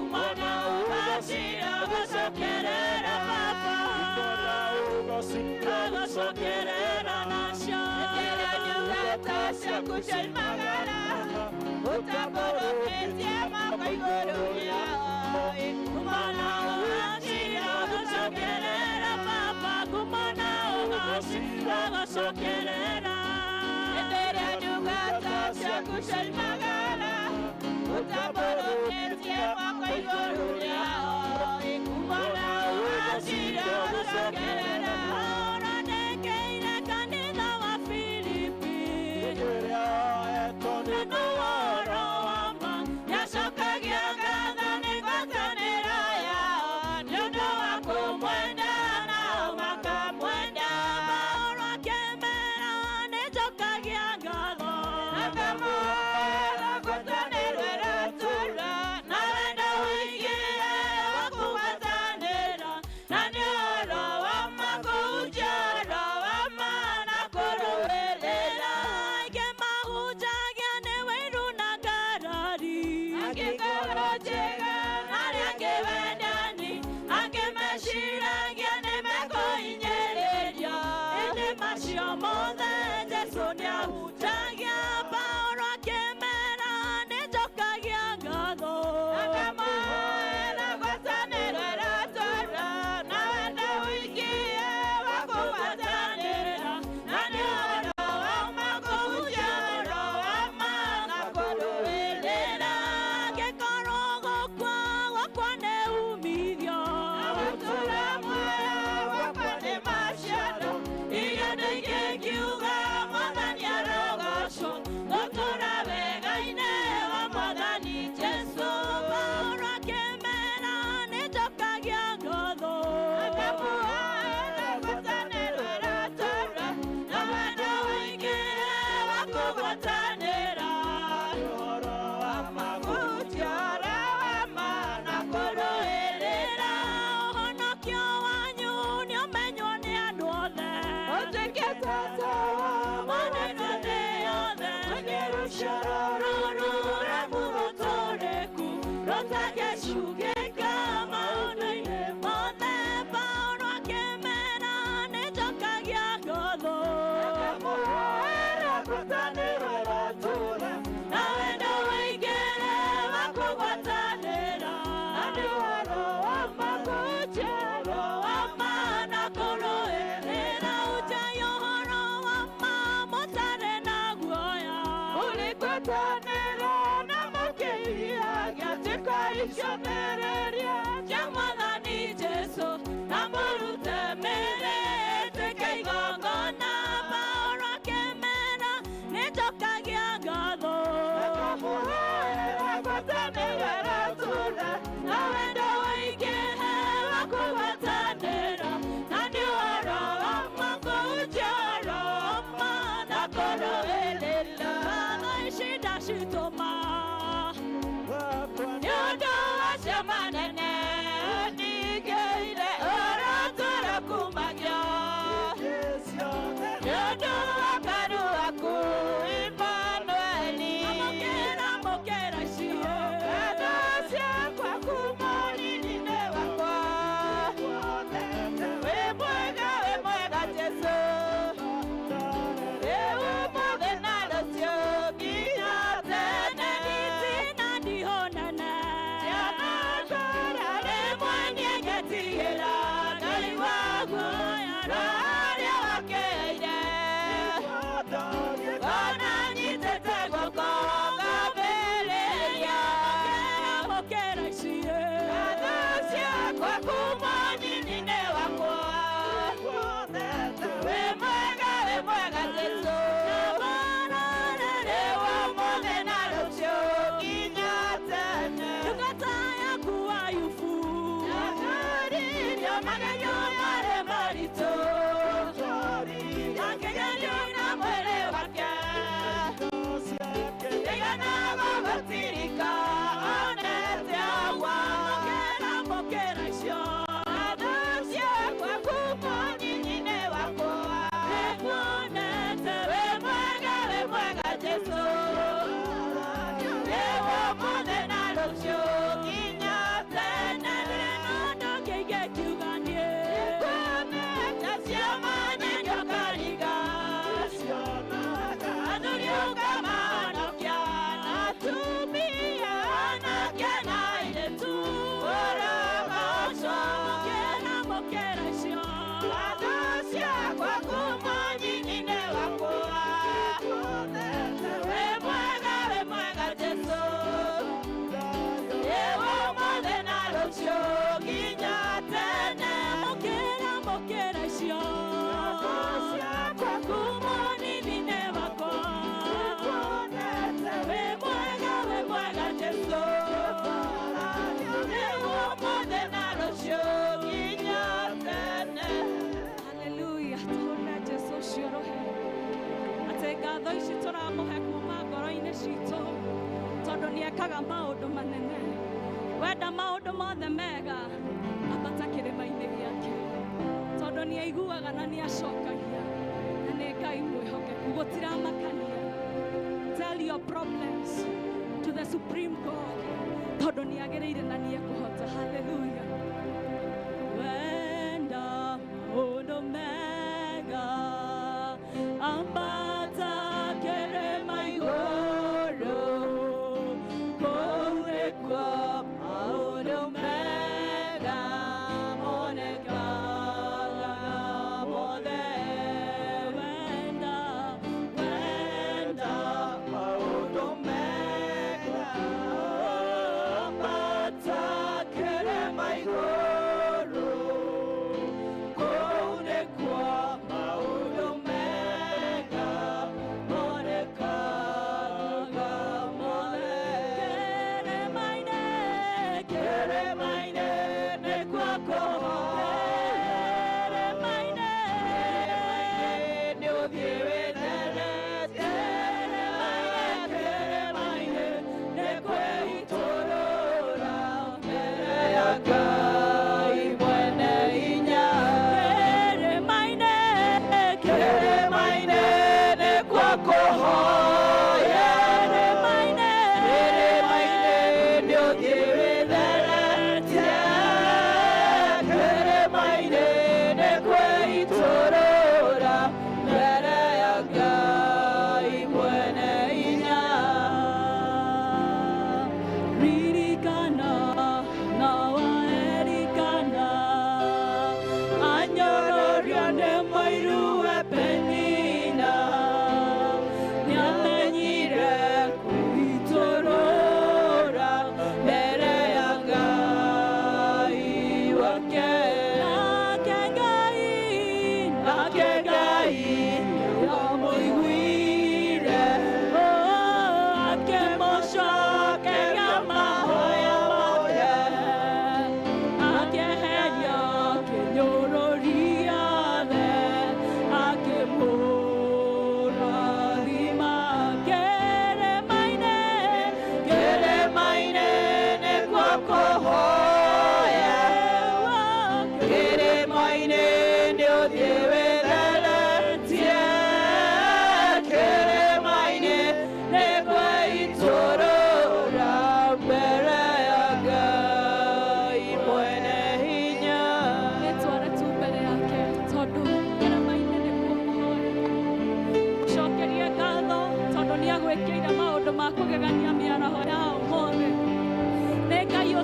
Speaker 6: Umona ũgocira gucokerera Baba Umona ũgocira gucokerera nacio Endere ndungata ciaku cioimagara Utaborogetie moko igũrũ rĩao Umona ũgocira gucokerera Baba Umona ũgocira gucokerera Endere ndungata ciaku cioimagara Utaborogetie moko igũrũ rĩao Umona ũgocira gucokerera Ũrondekeire kanitha wa Filipi Neno ũhoro wa ma Nĩacokagia ngatho nĩ ngwatanĩro yao Nĩũndũ wa kũmwenda nao makamwenda Paulo akĩmera nĩnjokagia ngatho Akamũhoera ngwatanĩro ĩratũũra Na wendo wĩingĩhe wa kũgwatanĩra Na nĩ ũhoro wa ma kũhunjia ũhoro wa ma na kũrũĩrĩra Aingĩ mahunjagia nĩ wĩru na ngarari Angĩ ngoro njega na arĩa angĩ wendani Angĩ meciragia nĩ mekũhinyĩrĩrio Ĩndĩ macio mothe Jesũ nĩahunjagia Paulo akĩmera nĩnjokagia ngatho Akamũhoera ngwatanĩro ĩratũũra Na wendo wĩingĩhe wa kũgwatanĩra Na nĩ ũhoro wa ma kũhunjia ũhoro wa ma na kũrũĩrĩra Angĩkorwo gũkua gwakwa nĩ umithio Na gũtũũra muoyo gwakwa nĩ maciaro Iria ndĩingĩ ngiuga Mwathani arogocwo Gũtũũra wega-inĩ wa Mwathani Jesũ Paulo akĩmera nĩnjokagia ngatho Akamũhoera ngwatanĩro ĩratũũra Na wendo wĩingĩhe wa kũgwatanĩra Ũhoro wa ma kũhunjia ũhoro wa ma na kũrũĩrĩra Ũhonokio wanyu nĩũmenywo nĩ andũ othe Ũtuĩke tata wa mwanĩno thĩ yothe Rũngĩ rũciaro rũrũ rwaku rũtũũrĩku Rũtangĩcugĩka maũndũ-inĩ mothe Paulo akĩmera nĩnjokagia ngatho Akamũhoera ngwatanĩro ĩratũũra Na wendo wĩingĩhe wa kũgwatanĩra Na nĩ ũhoro wa ma kũhunjia ũhoro wa ma na kũrũĩrĩra Hunjai ũhoro wa ma mũtarĩ na guoya Ũrĩ ngwatanĩro na mũkĩhihagia Tĩkai cionereria cia Mwathani Jesũ Na mũrute mĩĩrĩ ĩtuĩke igongona Paulo akĩmera nĩnjokagia ngatho Akamũhoera ngwatanĩro ĩratũũra Na wendo wĩingĩhe wa kũgwatanĩra Na nĩ ũhoro wa ma kũhunjia ũhoro wa ma na kũrũĩrĩra Tha ici ndacitũma Nĩ ũndũ ngatho ici tũramũhe kuma ngoro-inĩ citũ tondũ nĩ ekaga maũndũ manene. Wenda maũndũ mothe mega ambata kĩrĩma-inĩ gĩake tondũ nĩ aiguaga na nĩ acokagia na nĩ Ngai mwĩhokeku gũtiramakania. Tell your problems to the supreme God tondũ nĩ agĩrĩire na nĩ ekũhota. Hallelujah. Wenda maũndũ mega ambata kĩrĩma igũrũ kũrĩkwo maũndũ mega monekaga mothe. Wenda maũndũ mega ambata kĩrĩma igũrũ kũrĩkwo maũndũ mega monekaga mothe. Kĩrĩma-inĩ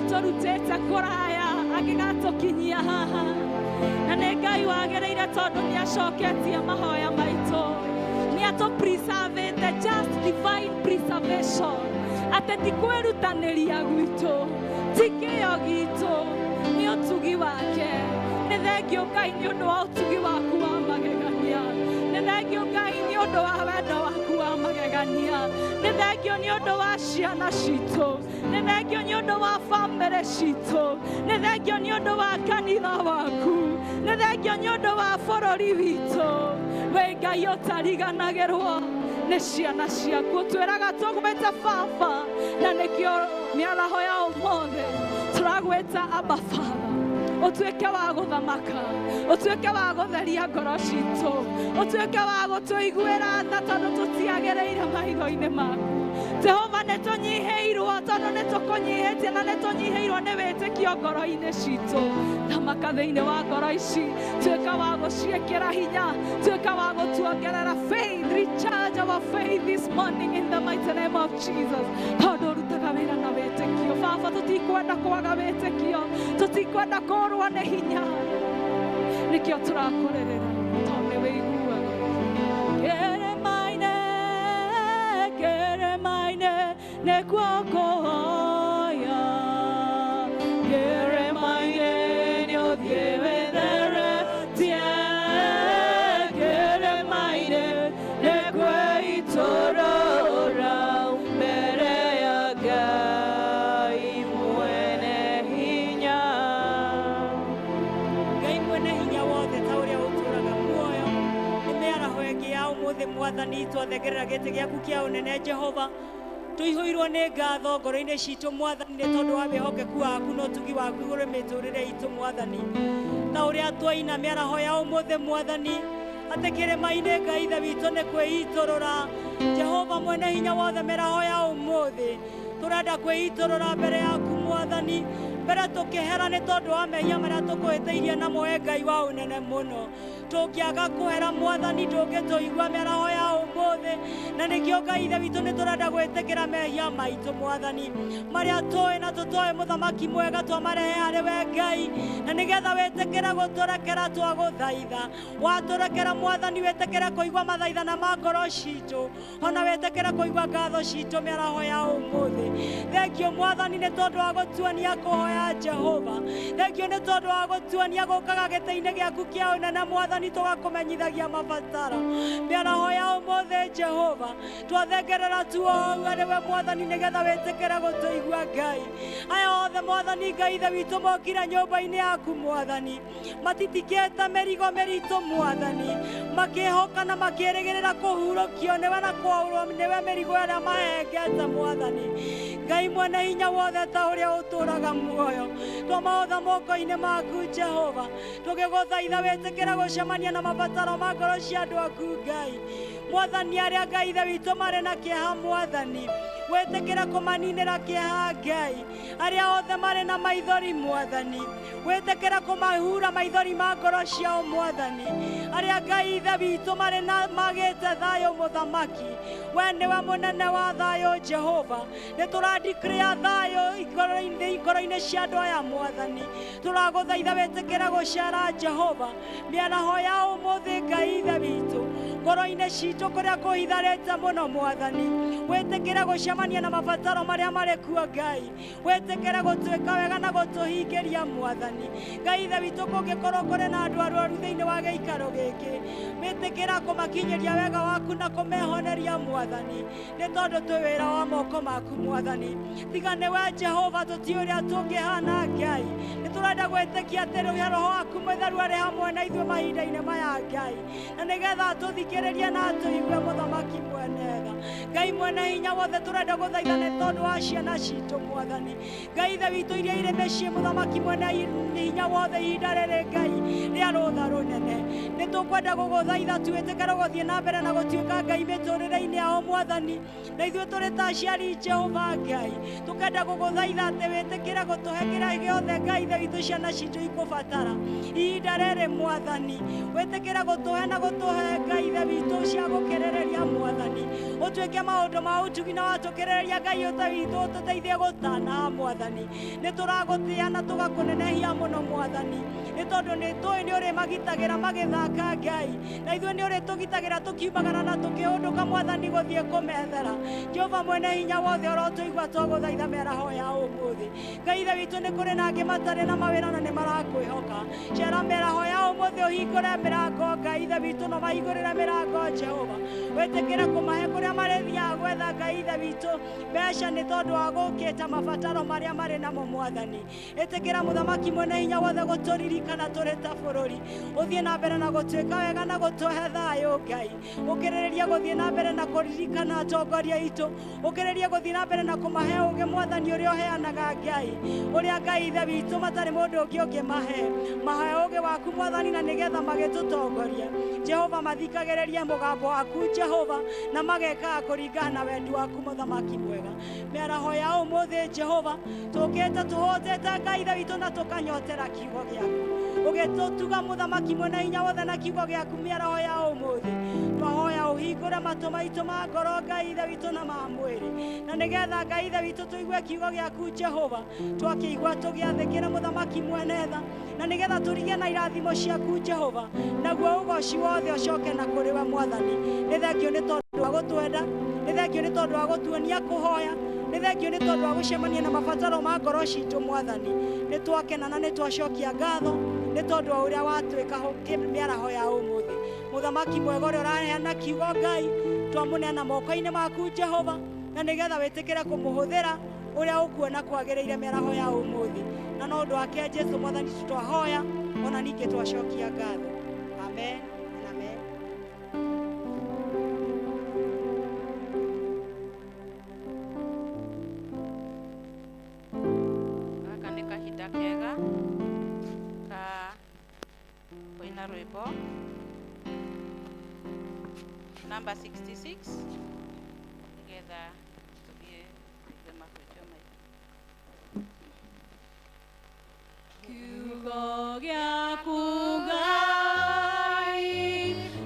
Speaker 6: turutite kuraya agigatukinyia haha na nĩ Ngai wagĩrĩire tondũ nĩ acoketie mahoya maitũ nĩ atũ preservĩte just divine preservation atĩ ti kwĩrutanĩria gwitũ ti kĩyo gitũ nĩ ũtugi wake nĩ thengio Ngai nĩ ũndũ wa ũtugi waku wa magegania nĩ thengio Ngai nĩ ũndũ wa wendo waku wa magegania nĩ thengio nĩ ũndũ wa ciana citũ nĩ thengio nĩ ũndũ wa bamĩrĩ citũ nĩ thengio nĩ ũndũ wa kanitha waku nĩ thengio nĩ ũndũ wa bũrũri witũ wĩ Ngai ũtariganagĩrwo nĩ ciana ciaku twĩraga tũgwĩte baba na nĩkĩo mĩaraho ya ũmũthĩ tũragwĩta Abba Father ũtuĩke wa gũthamaka ũtuĩke wa gũtheria ngoro citũ ũtuĩke wa gũtũiguĩra tha tondũ tũtiagĩrĩire maitho-inĩ maku Jehova nĩ tũnyihĩirwo tondũ nĩ tũkũnyihĩtie na nĩ tũnyihĩirwo nĩ wĩtĩkio ngoro-inĩ citũ thamaka thĩinĩ wa ngoro ici tuĩka wa gũciĩkĩra hinya tuĩka wa gũtuongerera faith recharge our faith this morning in the mighty name of Jesus tondũ ũrutaga wĩra na wĩtĩkio Baba tũtikwenda kwaga wĩtĩkio tũtikwenda kũrwo nĩ hinya nĩkĩo tũrakũrĩrĩra tondũ nĩ wĩiguaga Keremaine nĩkuo ngũhoya Keremaine nĩ ũthiĩ wĩtheretie Keremaine nĩkuo itũrũra mbere ya Ngai mwene hinya
Speaker 3: Ngai mwene hinya wothe ta ũrĩa ũtũũraga muoyo nĩ mĩaraho ĩngĩ ya ũmũthĩ Mwathani twathengerera gĩtĩ gĩaku kĩa ũnene Jehova tũihũirwo nĩ ngatho ngoro-inĩ citũ Mwathani nĩ tondũ wa wĩhokeku waku na ũtugi waku igũrũ mĩtũrĩre itũ Mwathani ta ũrĩa twaina mĩaraho ya ũmũthĩ Mwathani atĩ kĩrĩma-inĩ Ngai ithe witũ nĩ kwĩitũrũra Jehova mwene hinya wothe mĩaraho ya ũmũthĩ tũrenda kwĩitũrũra mbere yaku Mwathani mbere tũkĩhera nĩ tondũ wa mehia marĩa tũkwĩhĩtĩirie namo Ngai wa ũnene mũno tũngĩaga kũhera Mwathani ndũngĩtũigua mĩaraho ya ũmũthĩ na nĩkĩo Ngai ithe witũ nĩ tũrenda gwĩtĩkĩra mehia maitũ Mwathani marĩa tũĩ na tũtoĩ mũthamaki mwega twamarehe harĩ we Ngai na nĩgetha wĩtĩkĩre gũtũrekera twagũthaitha watũrekera Mwathani wĩtĩkĩre kũigua mathaithana ma ngoro citũ ona wĩtĩkĩre kũigua ngatho citũ mĩaraho ya ũmũthĩ thengio Mwathani nĩ tondũ wa gũtuania kũhoya Jehova thengio nĩ tondũ wa gũtuania gũkaga gĩtĩ-inĩ gĩaku kĩa ũnene Mwathani tũgakũmenyithagia mabataro mĩaraho ya ũmũthĩ Jehova twathengerera tuo harĩ we Mwathani nĩgetha wĩtĩkĩre gũtũigua Ngai aya othe Mwathani Ngai ithe witũ mokire nyũmba-inĩ yaku Mwathani matitikĩte mĩrigo mĩritũ Mwathani makĩhoka na makĩrĩgĩrĩra kũhurũkio nĩwe na kwaurwo nĩwe mĩrigo ĩrĩa mahengete Mwathani Ngai mwene hinya wothe ta ũrĩa ũtũũraga muoyo twamaotha moko-inĩ maku Jehova tũgĩgũthaitha wĩtĩkĩre gũcemania na mabataro ma ngoro cia andũ aku Ngai Mwathani arĩa Ngai ithe witũ marĩ na kĩeha Mwathani wĩtĩkĩre kũmaninĩra kĩeha Ngai arĩa othe marĩ na maithori Mwathani wĩtĩkĩre kũmahura maithori ma ngoro ciao Mwathani arĩa Ngai ithe witũ marĩ na magĩte thayũ mũthamaki we nĩwe mũnene wa thayũ Jehova nĩ tũradeclare thayũ ngoro-inĩ cia andũ aya Mwathani tũragũthaitha wĩtĩkĩre gũcera Jehova mĩaraho ya ũmũthĩ Ngai ithe witũ ngoro-inĩ citũ kũrĩa kũhitharĩte mũno Mwathani wĩtĩkĩre gũcemania na mabataro marĩa marĩ kuo Ngai wĩtĩkĩre gũtwĩka wega na gũtũhingĩria Mwathani Ngai ithe witũ kũngĩkorwo kũrĩ na andũ arwaru thĩinĩ wa gĩikaro gĩkĩ wĩtĩkĩra kũmakinyĩria wega waku na kũmehoneria Mwathani nĩ tondũ twĩ wĩra wa moko maku Mwathani tiga nĩwe Jehova tũtiĩ ũrĩa tũngĩhana Ngai nĩ tũrenda gwĩtĩkia atĩ Roho waku mũtheru arĩ hamwe na ithuĩ mahinda-inĩ maya Ngai na nĩgetha tũthikĩrĩrie na tũigue mũthamaki mwenega Ngai mwene hinya wothe tũrenda gũthaitha nĩ tondũ wa ciana citũ Mwathani Ngai ithe witũ iria irĩ mĩciĩ mũthamaki mwene hinya wothe ihinda rĩrĩ Ngai rĩa rũtha rũnene nĩ tukwenda guguthaitha twĩtĩkĩre gũthiĩ na mbere na gũtuĩka Ngai mĩtũrĩre-inĩ yao Mwathani, na ithuĩ tũrĩ ta aciari Jehova Ngai tũkenda gũgũthaitha atĩ wĩtĩkĩre gũtũhe kĩrĩa gĩothe Ngai ithe witũ ciana citũ ikũbatara ihinda rĩrĩ Mwathani, wĩtĩkĩre gũtũhe na gũtũhe Ngai ithe witũ cia gũkĩrĩrĩria Mwathani, ũtuĩke maũndũ ma ũtugi na watũkĩrĩrĩria Ngai ũte witũ ũtũteithie gũtana Mwathani, nĩ tũragũtĩa na tũgakũnenehia mũno Mwathani, nĩ tondũ nĩ tũĩ nĩ ũrĩ magitagĩra magĩthaka Ngai, na ithuĩ nĩ ũrĩ tũgitagĩra tũkiumagara na tũkĩhũndũka Mwathani gũthiĩ kũmethera. Jehova mwene hinya wothe ũrotũigua twagũthaitha mĩaraho ya ũmũthĩ, Ngai ithe witũ nĩ kũrĩ na angĩ matarĩ na mawĩra na nĩ marakwĩhoka, cera mĩaraho ya ũmũthĩ ũhingũre mĩrango Ngai ithe witũ, no mahingũrĩre mĩrango Jehova, wĩtĩkĩre kũmahe kũrĩa marĩthiaga gwetha Ngai ithe witũ mbeca nĩ tondũ wa gũkĩta mabataro marĩa marĩ namo Mwathani, ĩtĩkĩra mũthamaki mwene hinya wothe gũtũririkana tũrĩ ta bũrũri, ũthiĩ na mbere na gũtuĩka wega na gũtũhe thayũ Ngai, ũkĩrĩrĩrie gũthiĩ na mbere na kũririkana atongoria itũ, ũkĩrĩrĩrie gũthiĩ na mbere na kũmahe ũũgĩ Mwathani ũrĩa ũheanaga Ngai, ũrĩa Ngai ithe witũ matarĩ mũndũ ũngĩ ũngĩmahe, mahe ũũgĩ waku Mwathani na nĩgetha magĩtũtongoria Jehova mathikagĩrĩrie mũgambo waku Jehova na magekaga kũringana na wendi waku mũthamaki mwega. Mĩaraho ya ũmũthĩ Jehova tũkĩte tũhũtĩte Ngai ithe witũ na tũkanyotera kiugo gĩaku, ũgĩtũtuga mũthamaki mwene hinya wothe na kiugo gĩaku mĩaraho ya ũmũthĩ, twahoya ũhingũre matũ maitũ ma ngoro Ngai ithe witũ na ma mwĩrĩ, na nĩgetha Ngai ithe witũ tũigue kiugo gĩaku Jehova, twakĩigua tũgĩathĩkĩre mũthamaki mwene tha, na nĩgetha tũrige na irathimo ciaku Jehova, naguo ũgoci wothe ũcoke na kũrĩ we Mwathani. Nĩ thengio nĩ tondũ wa gũtwenda, nĩ thengio nĩ tondũ wa gũtuonia kũhoya, nĩ thengio nĩ tondũ wa gũcemania na mabataro ma ngoro citũ Mwathani, nĩ twakena na nĩ twacokia ngatho nĩ tondũ wa ũrĩa watwĩka mĩaraho ya ũmũthĩ. Mũthamaki mwega ũrĩa ũraheana kiugo Ngai, twamũneana moko-inĩ maku Jehova, na nĩgetha wĩtĩkĩre kũmũhũthĩra ũrĩa ũkuona kwagĩrĩire mĩaraho ya ũmũthĩ, na no ũndũ wake Jesũ Mwathani twahoya, ona ningĩ twacokia ngatho. Amen. Amen.
Speaker 1: Gaka nĩ kahinda kega ka kũina rwĩmbo number 66 nĩgetha tũthiĩ thema kwenjwo maitũ.
Speaker 6: Kiugo gĩaku Ngai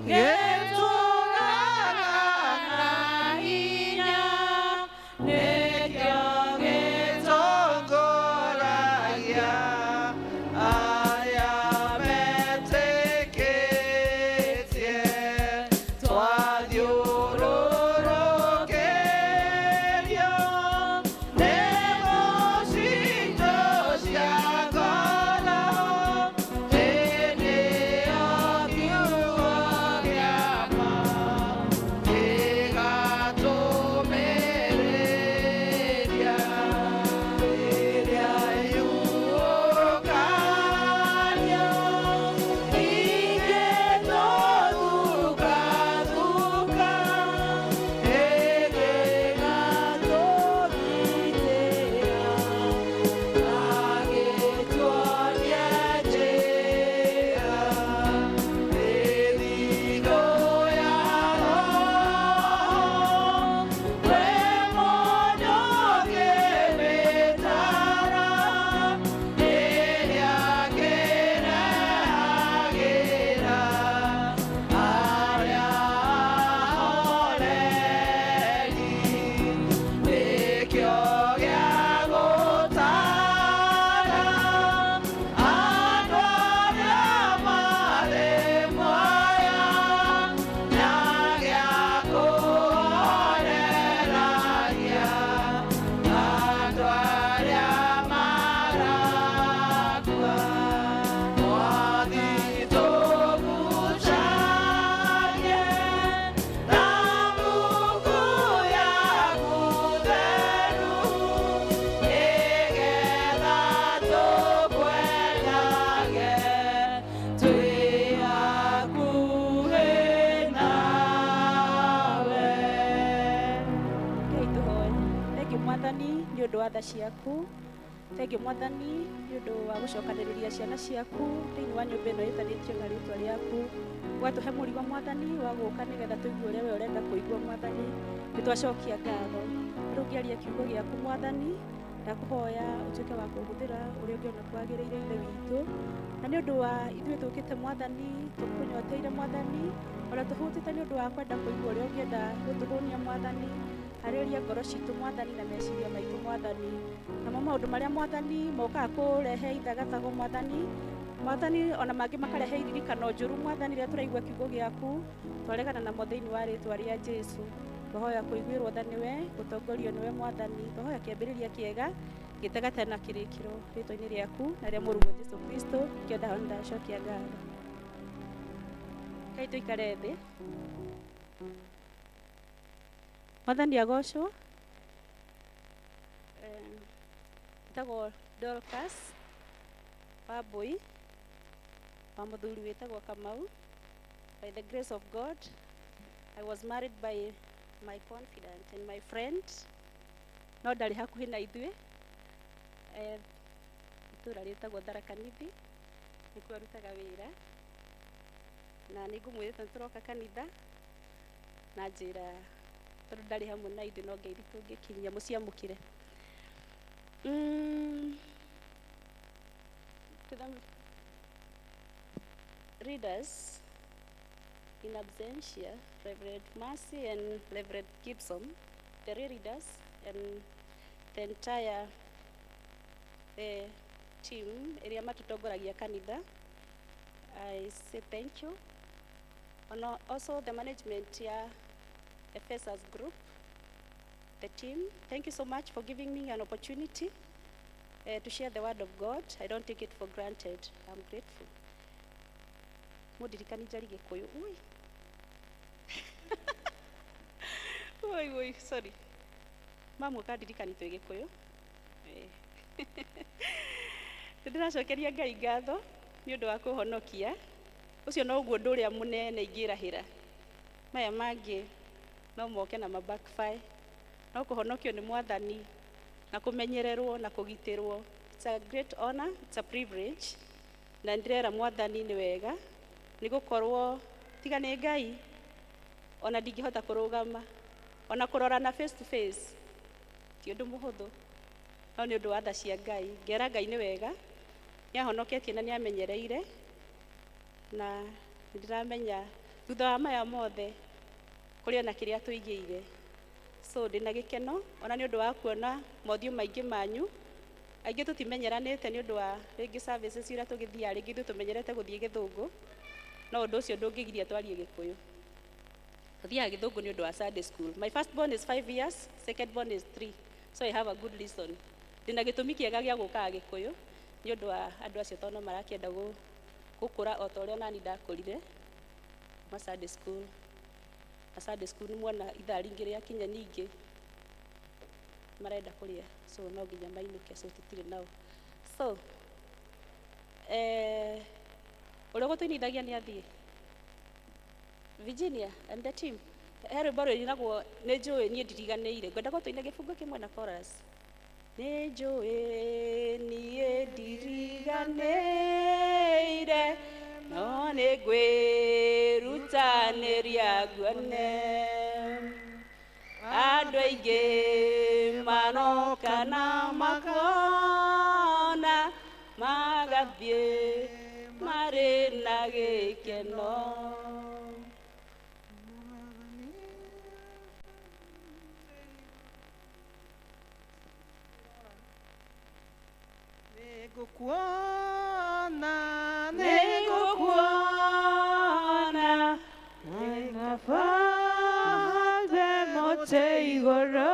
Speaker 6: gĩtũũraga na hinya, nĩkĩo
Speaker 5: gĩtongoragia arĩa metĩkĩtie, twathiũrũrũkĩrio nĩ mũcinjo cia ngoro, hĩndĩ ya kiugo gĩa ma gĩgatũmĩrĩria rĩrĩa yũrũkanio, ingĩtũthukathuka, ĩgĩgatũgitĩra, agĩtuonia njĩra, mĩthiithũ ya roho, we mũndũ ũkĩmĩtara, ĩrĩa akĩrehagĩra arĩa ahoreri, nĩkĩo gĩa gũtara andũ arĩa marĩ muoyo, na gĩa kũhoreragia andũ arĩa marakua. Mwathi tũgucagie na Mungu yaku theru, nĩgetha tũkwendage twĩ hakuhĩ nawe.
Speaker 8: Ngai tũhoe. Thengiũ Mwathani nĩ ũndũ wa tha ciaku
Speaker 6: Thengi Mwathani nĩ ũndũ wa gũcokanĩrĩria ciana ciaku thĩinĩ wa nyũmba ĩno ĩtanĩtio na rĩtwa rĩaku. Ũgatũhe mũrigo Mwathani wa gũũka nĩgetha tũigue ũrĩa we ũrenda kũigua Mwathani. Nĩtwacokia ngatho. Rĩu ngĩaria kiugo gĩaku Mwathani, ndakũhoya ũtuĩke wa kũhũthĩra ũrĩa ũngĩona kwagĩrĩire ithe witũ. Na nĩ ũndũ wa ithuĩ tũũkĩte Mwathani, tũkũnyoteire Mwathani, ona tũhũtĩte nĩ ũndũ wa kwenda kũigua ũrĩa ũngĩenda gũtũhũnia Mwathani. Harĩria ngoro citũ Mwathani na meciria maitũ Mwathani. Namo maũndũ marĩa Mwathani mokaga kũrehe ithagathago Mwathani, Mwathani ona mangĩ makarehe iririkano njũru Mwathani rĩrĩa tũraigua kiugo gĩaku, twaregana namo thĩinĩ wa rĩtwa rĩa Jesũ. Twahoya kũiguĩrwo tha nĩwe, gũtongorio nĩwe Mwathani. Twahoya kĩambĩrĩria kĩega, gĩtagata na kĩrĩkĩro rĩtwa-inĩ rĩaku na rĩa mũrũguo Jesũ Kristo, kĩenda ndacokia ngatho. Kai tũikare thĩ. Mwathani agocwo. Tagwo Dorcas Wambui wa mũthuri wĩtagwo Kamau. By the grace of God, I was married by my confidant and my friend. No ndarĩ hakuhĩ na ithuĩ. Itũũra rĩtagwo Tharaka Nithi, nĩkuo arutaga wĩra. Na nĩngũmwĩrĩte nĩtũroka kanitha na njĩra tondũ ndarĩ hamwe na ithuĩ no Ngai tũngĩkinyia mũciamũkire. To the readers in absentia, Reverend Mercy and Reverend Gibson, the readers and the entire team ĩrĩa matutongoragia kanitha, I say thank you. And also the management ya Ephesus group, the team, thank you so much for giving me an opportunity to share the word of God. I don't take it for granted. I'm grateful. Mudirikani jari Gikuyu. Oi, sorry. Mamu kadirikani to Gikuyu. Ndĩracokeria Ngai ngatho nĩ ũndũ wa kũhonokia. Ũcio no guo ũndũ ũrĩa mũnene ingĩrahĩra. Maya mangĩ no moke na backfire. No kũhonokio nĩ Mwathani na kũmenyererwo na kũgitĩrwo. It's a great honor, it's a privilege. Na ndĩrera Mwathani nĩ wega nĩ gũkorwo tiga nĩ Ngai ona ndingĩhota kũrũgama ona kũrorana face to face. Ti ũndũ mũhũthũ. No nĩ ũndũ wa tha cia Ngai. Ngera Ngai nĩ wega. Nĩahonoketie na nĩamenyereire. Na ndĩramenya thutha wa maya mothe kũrĩ ona kĩrĩa tũigĩire. So ndĩna gĩkeno ona nĩ ũndũ wa kuona mothiũ maingĩ manyu. Aingĩ tũtimenyeranĩte nĩ ũndũ wa rĩngĩ services iria tũgĩthiaga rĩngĩ ithuĩ tũmenyerete gũthiĩ Gĩthũngũ. No ũndũ ũcio ndũngĩgiria twarie Gĩkũyũ. Tũthiaga Gĩthũngũ nĩ ũndũ wa Sunday school. My first born is 5 years, second born is 3. So I have a good reason. Ndĩna gĩtũmi kĩega gĩa gũkaga Gĩkũyũ nĩ ũndũ wa andũ acio tondũ marakĩenda gũkũra o ta ũrĩa nani ndakũrire ma Sunday school. Na Sunday school nĩ mwana ithaa rĩngĩ rĩakinya ningĩ marenda kũrĩa, so no nginya mainũke, so tũtirĩ nao. So ũrĩa gũtũinithagia nĩ athiĩ Virginia and the team. He rwĩmbo rwĩinagwo nĩ njũĩ niĩ ndiriganĩire. Ngwenda gũtũina gĩbungo kĩmwe na chorus. Nĩ njũĩ niĩ ndiriganĩire no nĩ ngwĩrutanĩria nguone andũ aingĩ maroka na makona magathiĩ marĩ na gĩkeno. Nĩngũkuona nĩngabande mũtĩ igũrũ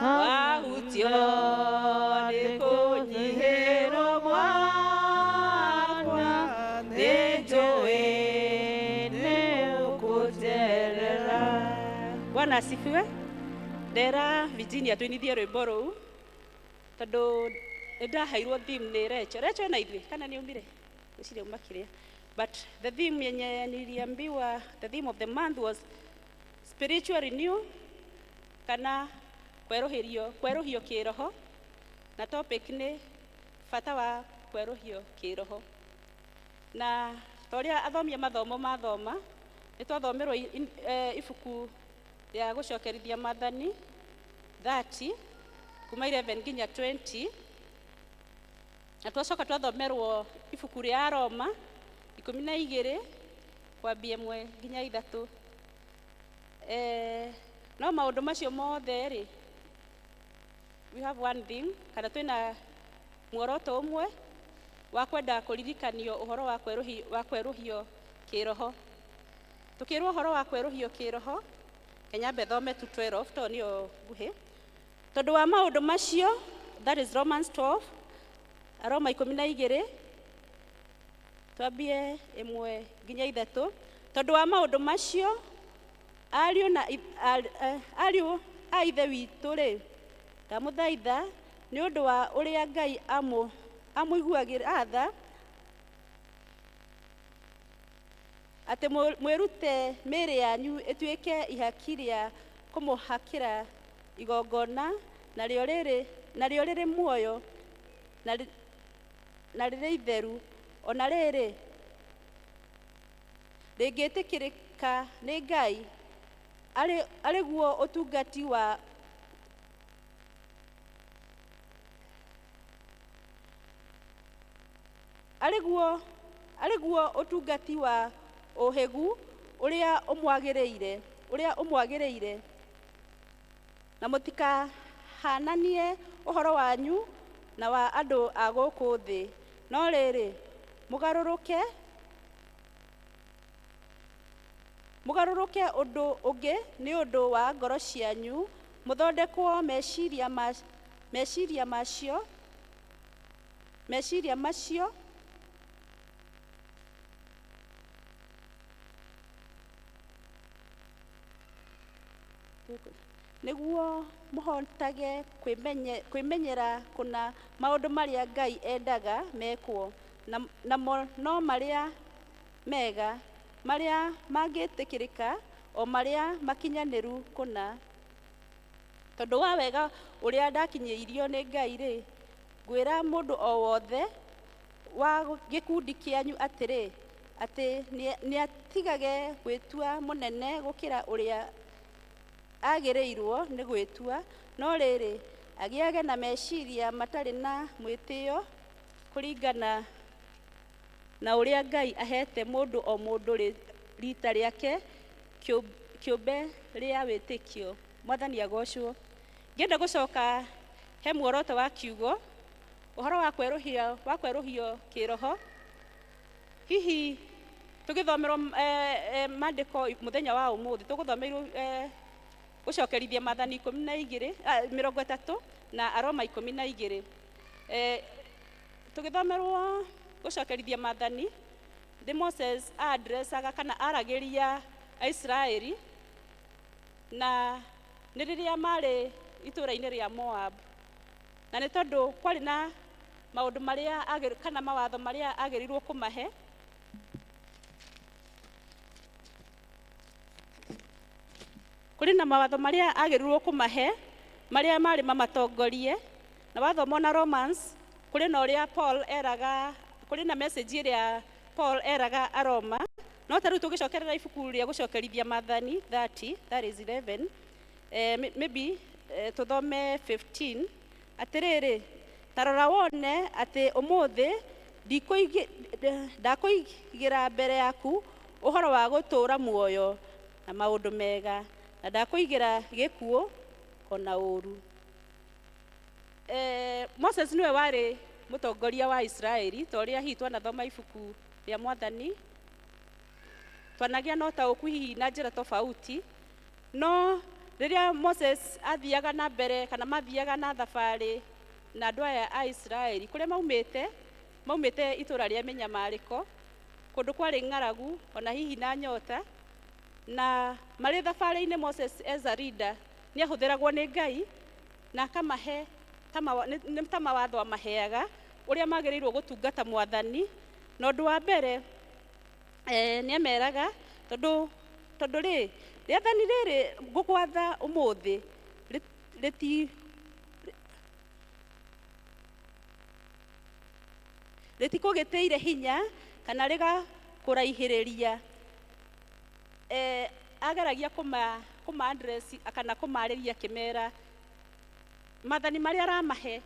Speaker 6: wahutio nĩ kũnyihĩrwo gwakwa nĩnjũĩ nĩũkũnjerera. Bwana asifiwe. Ndera Virginia tũinithie rwĩmbo rũu tondũ ndaheirwo theme nĩ Recho na ithuĩ kana nĩ umire gũcirĩ umakire. But the theme yenye niliambiwa, the theme of the month was spiritual renew kana kweruhio kĩroho
Speaker 8: na topic nĩ bata wa kweruhio kĩroho. Na toria athomia mathomo mathoma nĩ twathomerwo ibuku rĩa gũcokerithia Maathani 30 kuma 11 nginya 20, na twacoka twathomerwo ibuku rĩa Aroma 12 kwambia 1 nginya 3. No maũndũ macio mothe rĩ, we have one thing, kana twĩna muoroto ũmwe wa kwenda kũririkanio ũhoro wa kweruhio kĩroho. Tukĩrwo ũhoro wa kweruhio kĩroho, Kenya thome tu 12 to nĩyo nguhĩ. Tondũ wa maũndũ macio, that is Romans 12, Aroma 12 twambie 1 nginya 3. Tondũ wa maũndũ macio, ariũ a ithe witũ rĩ, ndamũthaitha nĩ ũndũ wa ũrĩa Ngai amũiguagĩra tha, atĩ mwĩrute mĩĩrĩ yanyu ĩtuĩke ihaki rĩa kũmũhakĩra igongona narĩo rĩrĩ muoyo na rĩrĩ itheru, ona rĩrĩ rĩngĩtĩkĩrĩka nĩ Ngai, arĩguo ũtungati wa arĩguo ũtungati wa ũhĩgu ũrĩa ũmwagĩrĩire, na mũtikahananie ũhoro wanyu na wa andũ a gũkũ thĩ, no rĩrĩ mũgarũrũke ũndũ ũngĩ nĩ ũndũ wa ngoro cianyu, mũthondekwo meciria macio nĩguo mũhotage kwĩmenyera kũna maũndũ marĩa Ngai endaga mekwo, namo no marĩa mega, marĩa mangĩtĩkĩrĩka, o marĩa makinyanĩru kũna. Tondũ wa wega ũrĩa ndakinyĩirio nĩ Ngai rĩ, ngwĩra mũndũ o wothe wa gĩkundi kĩanyu atĩrĩ, atĩ nĩatigage gwĩtua mũnene gũkĩra ũrĩa agĩrĩirwo nĩ gwĩtua, no rĩrĩ agĩage na meciria matarĩ na mwĩtĩo kũringana na ũrĩa Ngai ahete mũndũ o mũndũ rita rĩake kĩũmbe rĩa wĩtĩkio. Mwathani agocwo. Ngĩenda gũcoka he muoroto wa kiugo, ũhoro wa kweruhio kĩroho. Hihi tũgĩthomerwo maandĩko mũthenya wa ũmũthĩ, tũgũthomerwo gũcokerithia Maathani 30 na Aroma 12. Tũgĩthomerwo gũcokerithia Maathani, the Moses addressaga kana aragĩria Aisraeli, na nĩ rĩrĩa marĩ itũũra-inĩ rĩa Moab, na nĩ tondũ kwarĩ na maũndũ marĩa kana mawatho marĩa agĩrĩirwo kũmahe, marĩa marĩ mamatongorie, na wathomwo na Romans kũrĩ na ũrĩa Paul eraga, kũrĩ na message ĩrĩa Paul eraga Aroma. No tarĩu tũgĩcokerera ibuku rĩa gũcokerithia Maathani 30, that is 11, maybe tũthome 15. Atĩrĩrĩ, ta rora wone atĩ ũmũthĩ ndakũigĩra mbere yaku ũhoro wa gũtũũra muoyo na maũndũ mega, na ndakũigĩra gĩkuũ ona ũũru. Moses nĩwe warĩ mũtongoria wa Israeli, ta ũrĩa hihi twanathoma ibuku rĩa Mwathani twanagĩa na ũtaũku hihi na njĩra tofauti, no rĩrĩa Moses athiaga na mbere kana mathiaga na thabarĩ na andũ aya a Israeli kũrĩa maumĩte itũũra rĩa mĩnyamarĩko, kũndũ kwarĩ ng'aragu ona hihi na nyota, na marĩ thabarĩ-inĩ Moses as a leader nĩ ahũthĩragwo nĩ Ngai na akamahe ta mawatho amaheaga ũrĩa magĩrĩirwo gũtungata Mwathani. Na ũndũ wa mbere nĩ ameraga, tondũ rĩathani rĩrĩ ngũgwatha ũmũthĩ ritikũgĩtĩire hinya kana rĩgakũraihĩrĩria. Ageragia kũma address kana kũmarĩria kĩmera maathani marĩa aramahe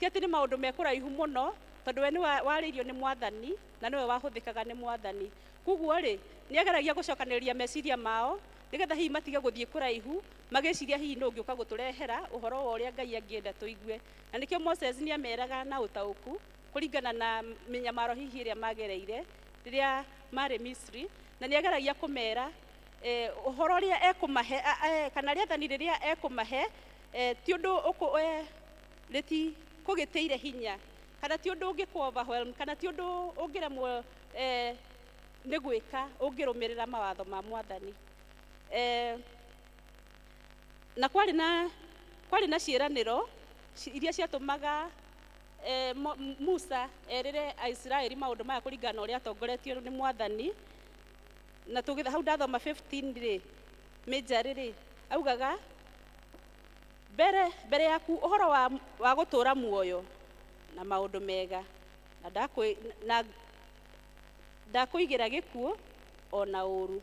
Speaker 8: ti atĩ nĩ maũndũ mekũraihu mũno, tondũ we nĩ warĩirio nĩ Mwathani na nĩwe wahũthĩkaga nĩ Mwathani. Koguo rĩ, nĩ ageragia gũcokanĩrĩria meciria mao nĩgetha hihi matige gũthiĩ kũraihu, magĩciria hihi nĩ ũngĩũka gũtũrehera ũhoro wa ũrĩa Ngai angĩenda tũigue. Na nĩkĩo Moses nĩ ameraga na ũtaũku kũringana na mĩnyamaro hihi ĩrĩa magereire rĩrĩa marĩ Misri, na nĩ ageragia kũmera ũhoro ũrĩa ekũmahe kana rĩathani rĩrĩa ekũmahe ti ũndũ rĩtikũgĩtĩire hinya, kana ti ũndũ ũngĩkũ-overwhelm, kana ti ũndũ ũngĩremwo nĩ gwĩka ũngĩrũmĩrĩra mawatho ma Mwathani. Na kwarĩ na ciĩranĩro iria ciatũmaga Musa erĩre Aisiraeli maũndũ maya kũringana na ũrĩa atongoretio nĩ Mwathani. Na hau ndathoma 15 rĩ, Mĩnjarĩ rĩ, augaga mbere yaku ũhoro wa gũtũũra muoyo na maũndũ mega na ndakũigĩra gĩkuũ ona ũru.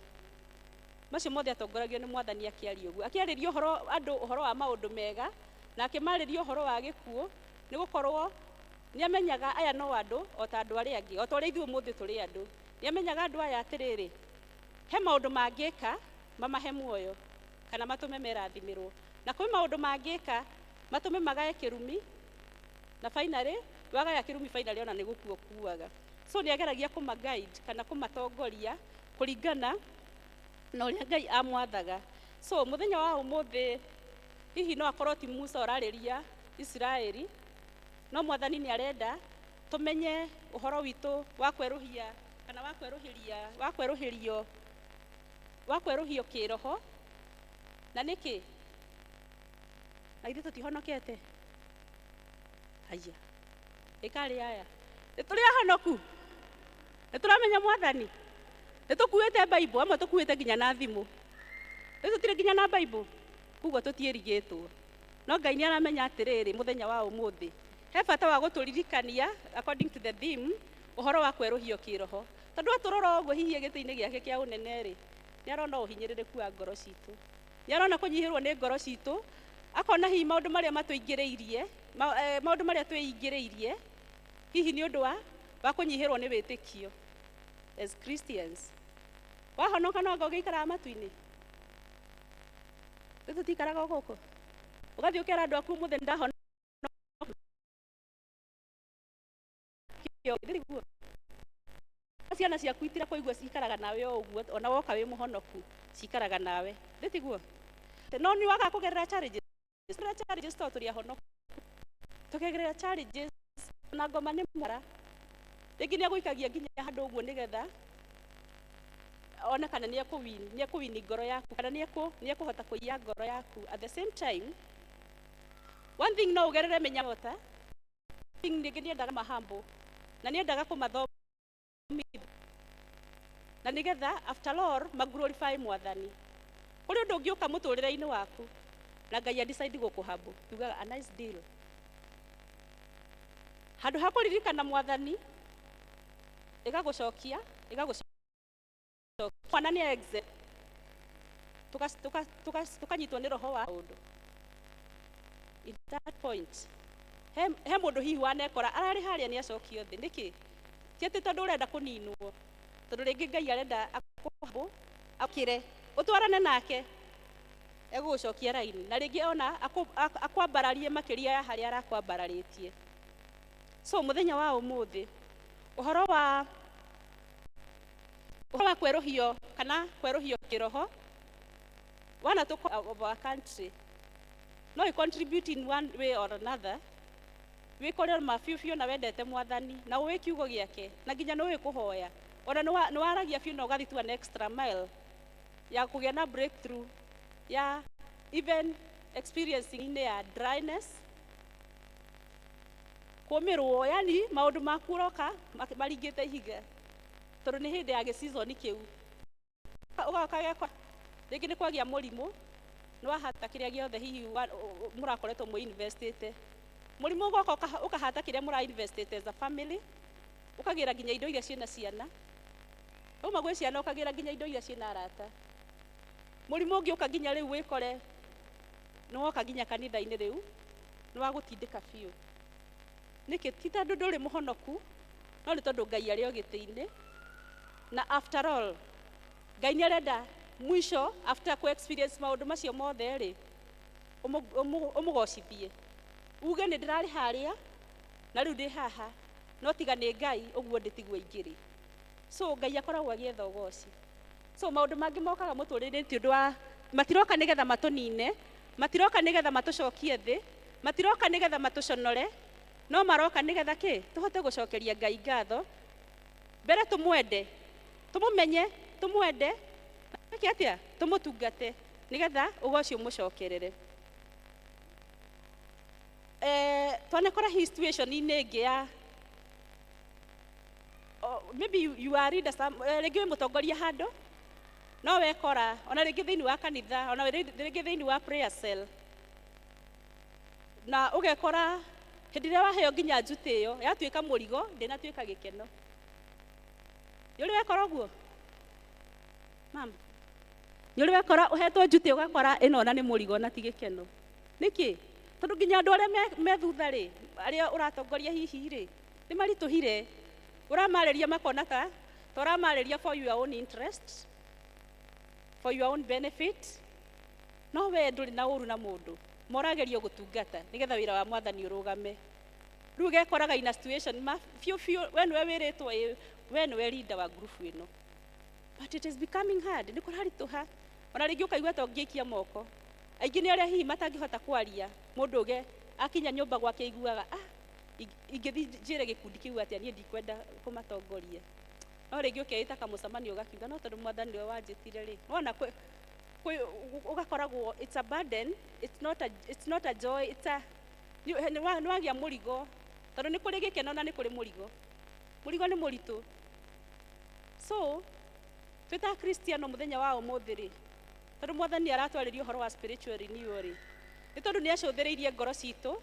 Speaker 8: Macio mothe atongoragio nĩ Mwathani akĩaria ũguo, akĩarĩria andũ ũhoro wa maũndũ mega na akĩmarĩria ũhoro wa gĩkuũ, nĩ gũkorwo nĩ amenyaga aya no andũ o ta andũ arĩa angĩ, o ta ũrĩa ithuĩ ũmũthĩ tũrĩ andũ. Nĩ amenyaga andũ aya atĩrĩrĩ, he maũndũ mangĩka mamahe muoyo kana matũme merathimĩrwo, na kwĩ maũndũ mangĩka matũme magae kĩrumi, na finally wagaya kĩrumi finally ona nĩ gũkua kuaga. So nĩ ageragia kũma-guide kana kũmatongoria kũringana na ũrĩa Ngai amwathaga. So mũthenya wa ũmũthĩ hihi no akorwo ti Musa ũrarĩria Isiraeli, no Mwathani nĩ arenda tũmenye ũhoro witũ wa kwerũhia kana wa kwerũhio kĩroho. Na nĩkĩ na ithuĩ tũtihonokete? Haya, ĩkarĩ aya nĩ tũrĩ ahonoku, nĩ tũramenya Mwathani, nĩ tũkuĩte Bible, amwe tũkuĩte nginya na thimũ, rĩu tũtirĩ nginya na Bible, koguo tũtiĩrigĩtwo. No Ngai nĩ aramenya atĩrĩrĩ, mũthenya wa ũmũthĩ he bata wa gũtũririkania according to the theme ũhoro wa kwerũhio kĩroho, tondũ atũrora ũguo hihi gĩtĩ-inĩ gĩake kĩa ũnene rĩ, nĩ arona ũhinyĩrĩrĩku wa ngoro citũ, nĩ arona kũnyihĩrwo nĩ ngoro citũ, akona hihi maũndũ marĩa matũingĩrĩirie, maũndũ marĩa twĩingĩrĩirie hihi nĩ ũndũ wa kũnyihĩrwo nĩ wĩtĩkio as Christians. Wahonoka no anga ũgĩikaraga matu-inĩ? Rĩu tũtikaraga o gũkũ ũgathiĩ ũkera andũ aku mũthĩ ndahonoka ciana ciaku itira kũigua cikaraga nawe o ũguo, ona woka wĩ mũhonoku cikaraga nawe, ndĩtiguo? No nĩ waga kũgerera challenges to tũrĩ ahonoku, tũkĩgerera challenges na ngoma nĩ mwara, rĩngĩ nĩ agũikagia nginya handũ ũguo nĩgetha one kana nĩ ekũwini ngoro yaku kana nĩ ekũhota kũiya ngoro yaku. At the same time, one thing no ũgerere menyamota, thing rĩngĩ nĩ endaga mahambo na nĩ endaga kũmathomithia na nĩgetha after all maglorify Mwathani. Kũrĩ ũndũ ũngĩũka mũtũrĩre-inĩ waku na Ngai adecide gũkũhambo, tugaga a nice deal, handũ ha kũririkana Mwathani ĩgagũcokia mwana nĩ exit, tukanyitwo nĩ roho wa ũndũ. In that point he mũndũ hihi wanekora ararĩ harĩa nĩ acokio thĩ, nĩkĩ? Ti atĩ tondũ ũrenda kũninwo, tondũ rĩngĩ Ngai arenda akũhambo akĩre ũtwarane nake, egũgũcokia raini, na rĩngĩ ona akwambararie makĩria ya harĩa arakwambararĩtie. So mũthenya wa ũmũthĩ ũhoro wa kwerũhio kana kwerũhio kĩroho, wana of our country no contribute in one way or another, wĩkore mabiũ na wendete Mwathani na ũĩ kiugo gĩake na nginya nĩ kũhoya, ona nĩ waragia biũ na ũgathiĩ tu an extra mile ya kũgĩa na breakthrough ya even experiencing ya dryness, kũmĩrwo, yani maũndũ maku ũroka maringĩte ihiga, tondũ nĩ hĩndĩ ya gĩ-season kĩu ũgoka gĩakwa rĩngĩ nĩ kwagĩa mũrimũ, nĩ wahata kĩrĩa gĩothe hihi mũrakoretwo mwĩ-investĩte, mũrimũ ũgoka ũkahata kĩrĩa mũra-investĩte as a family, ukagira nginya indo iria ciina ciana uma gwĩ ciana ukagira nginya indo iria ciina arata mũrimũ ũngĩ ũka nginya rĩu wĩkore nĩ woka nginya kanitha-inĩ rĩu nĩ wa gũtindĩka biũ nĩkĩ ti tondũ ndũrĩ mũhonoku no nĩ tondũ Ngai arĩ o gĩtĩ-inĩ na after all Ngai nĩ arenda mwisho after ku experience maũndũ macio mothe rĩ ũmũgocithie uge nĩ ndĩrarĩ harĩa na rĩu ndĩ haha no tiga nĩ Ngai ũguo ndĩtigwo ingĩrĩ so Ngai akoragwo agĩetha ũgoci so maũndũ mangĩ mokaga mũtũrĩre ti ũndũ wa matiroka nĩgetha matũnine matiroka nĩgetha matũcokie thĩ matiroka nĩgetha matũconore no maroka nĩgetha kĩ tũhote gũcokeria Ngai ngatho mbere tũmwende tũmũmenye tũmwende nĩkĩ atĩa tũmũtungate nĩgetha ũgoci ũmũcokerere twanekora hii situation inĩ ĩngĩ ya maybe you are leader rĩngĩ wĩ mũtongoria handũ no wekora ona rĩngĩ thĩinĩ wa kanitha ona rĩngĩ thĩinĩ wa prayer cell na ũgekora hĩndĩ ĩrĩa waheo nginya njuti ĩyo yatuĩka mũrigo ndĩnatuĩka gĩkeno nĩ ũrĩ wekora ũguo mama nĩ ũrĩ wekora ũhetwo njuti ũgakora ĩno ona nĩ mũrigo na ti gĩkeno nĩkĩ tondũ nginya andũ arĩa me thutha rĩ arĩa ũratongoria hihi rĩ nĩ maritũhire ũramarĩria makona ta ũramarĩria for your own interest for your own benefit no we ndũrĩ na ũru na mũndũ moragerio gũtungata nĩgetha wĩra wa Mwathani ũrũgame rĩu gekoraga ina situation fiũ we nĩwe wĩrĩtwo we nĩwe leader wa group ĩno but it is becoming hard nĩ kũraritũha ona rĩngĩ ũkaigua ta ũngĩikia moko aingĩ nĩ arĩa hihi matangĩhota kwaria mũndũ ũge akinya nyũmba gwake aiguaga ingĩthiĩ njĩre gĩkundi kĩu atĩa niĩ ndikwenda kũmatongoria no rĩngĩ ũkeĩta kamũcemanio ũgakiuga no tondũ Mwathani nĩwe wanjĩtire rĩ wona ugakoragwo it's a burden it's not a joy it's a nĩ wagĩa mũrigo tondũ nĩ kũrĩ gĩkeno na nĩ kũrĩ mũrigo nĩ mũritũ so twĩta Kristiano mũthenya wa ũmũthĩ rĩ tondũ Mwathani aratwarĩria ũhoro wa spiritual renewal rĩ nĩ tondũ nĩ acũthĩrĩirie ngoro citũ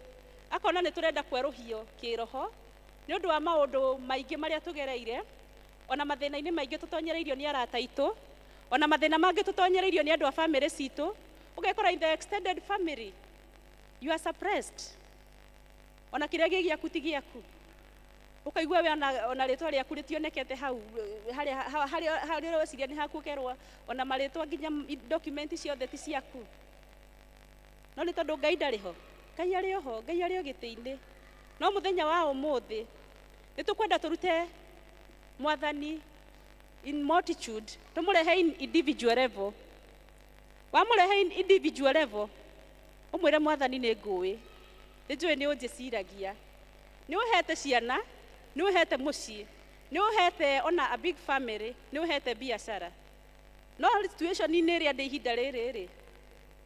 Speaker 8: akona nĩ tũrenda kwerũhio kĩroho nĩ ũndũ wa maũndũ maingĩ marĩa tũgereire ona mathĩna-inĩ maingĩ tũtonyereirio nĩ arata aitũ ona mathĩna mangĩ tũtonyereirio nĩ andũ a family citũ ũgekora in the extended family you are suppressed ona kĩrĩa gĩaku ti gĩaku ũkaigua we ona rĩtwa rĩaku rĩtionekete hau harĩa weciria nĩ haku ũkerwo ona marĩtwa nginya document ciothe ti ciaku no nĩ tondũ Ngai ndarĩ ho Ngai arĩ ho Ngai arĩ o gĩtĩ-inĩ no mũthenya wa ũmũthĩ nĩ tũkwenda tũrute Mwathani in multitude tũmũrehe in individual level wamũrehe in individual level ũmwĩre Mwathani nĩ ngũĩ nĩ njũĩ nĩ ũnjĩciragia nĩ ũhete ciana nĩ ũhete mũciĩ nĩ ũhete ona a big family nĩ ũhete biacara no situation inĩ ĩrĩa ndĩ ihinda rĩrĩ rĩ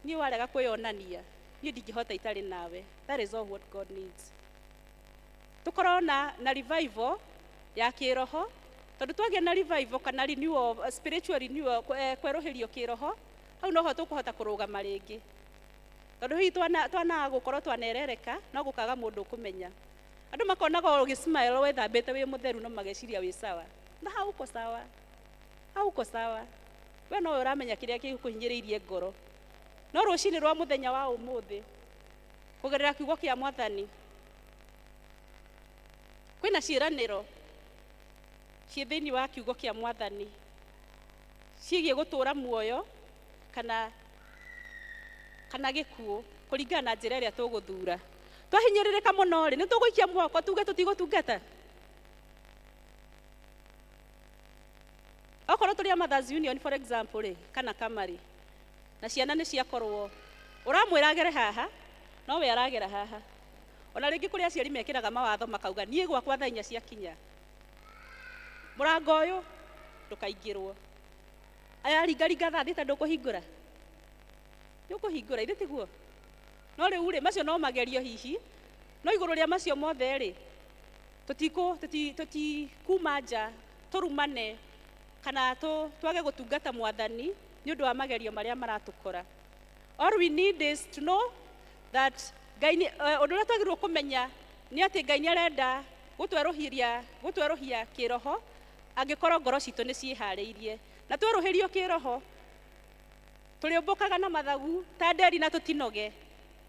Speaker 8: niĩ warega kwĩyonania niĩ ndingĩhota itarĩ nawe that is all what God needs tukorwo na revival ya kĩroho tondũ twagĩa na revival kana renewal spiritual renewal kwerũhĩrio kĩroho hau noho tũkũhota kũrũgama rĩngĩ tondũ hihi twana gũkorwo twanerereka no gũkaga mũndũ ũkũmenya andũ makonaga ũgĩ-smile wĩthambĩte wĩ mũtheru no mageciria wĩ sawa na hauko sawa we no ũramenya kĩrĩa gĩkũhinyĩrĩirie ngoro no rũcinĩ rwa mũthenya wa ũmũthĩ kũgerera kiugo kĩa Mwathani kwĩna ciĩranĩro ciĩ thĩinĩ wa kiugo kĩa Mwathani ciĩgiĩ gũtũũra muoyo kana gĩkuũ kũringana na njĩra ĩrĩa tũgũthura twahinyĩrĩrĩka mũno rĩ nĩ tũgũikia moko tuge tũtigũtungata okorwo tũrĩ a Mothers Union for example rĩ kana kamari na ciana nĩ ciakorwo ũramwĩra agere haha no we aragera haha ona rĩngĩ kũrĩ aciari mekĩraga mawatho makauga niĩ gwakwa thaa 4 ciakinya mũrango ũyũ ndũkaingĩrwo aya ringaringa thaa thita ndũkũhingũra ithe tiguo no rĩu rĩ macio no magerio hihi no igũrũ rĩa macio mothe rĩ tũtikuma nja tũrumane kana twage gũtungata Mwathani nĩ ũndũ wa magerio marĩa maratũkora all we need is to know that Ngai ũndũ ũrĩa twagĩrĩirwo kũmenya nĩ atĩ Ngai nĩ arenda gutweruhia kiroho angikorwo ngoro citũ nĩ ciĩharĩirie na tweruhĩrio kiroho tuliumbukaga na mathagu ta nderi na tutinoge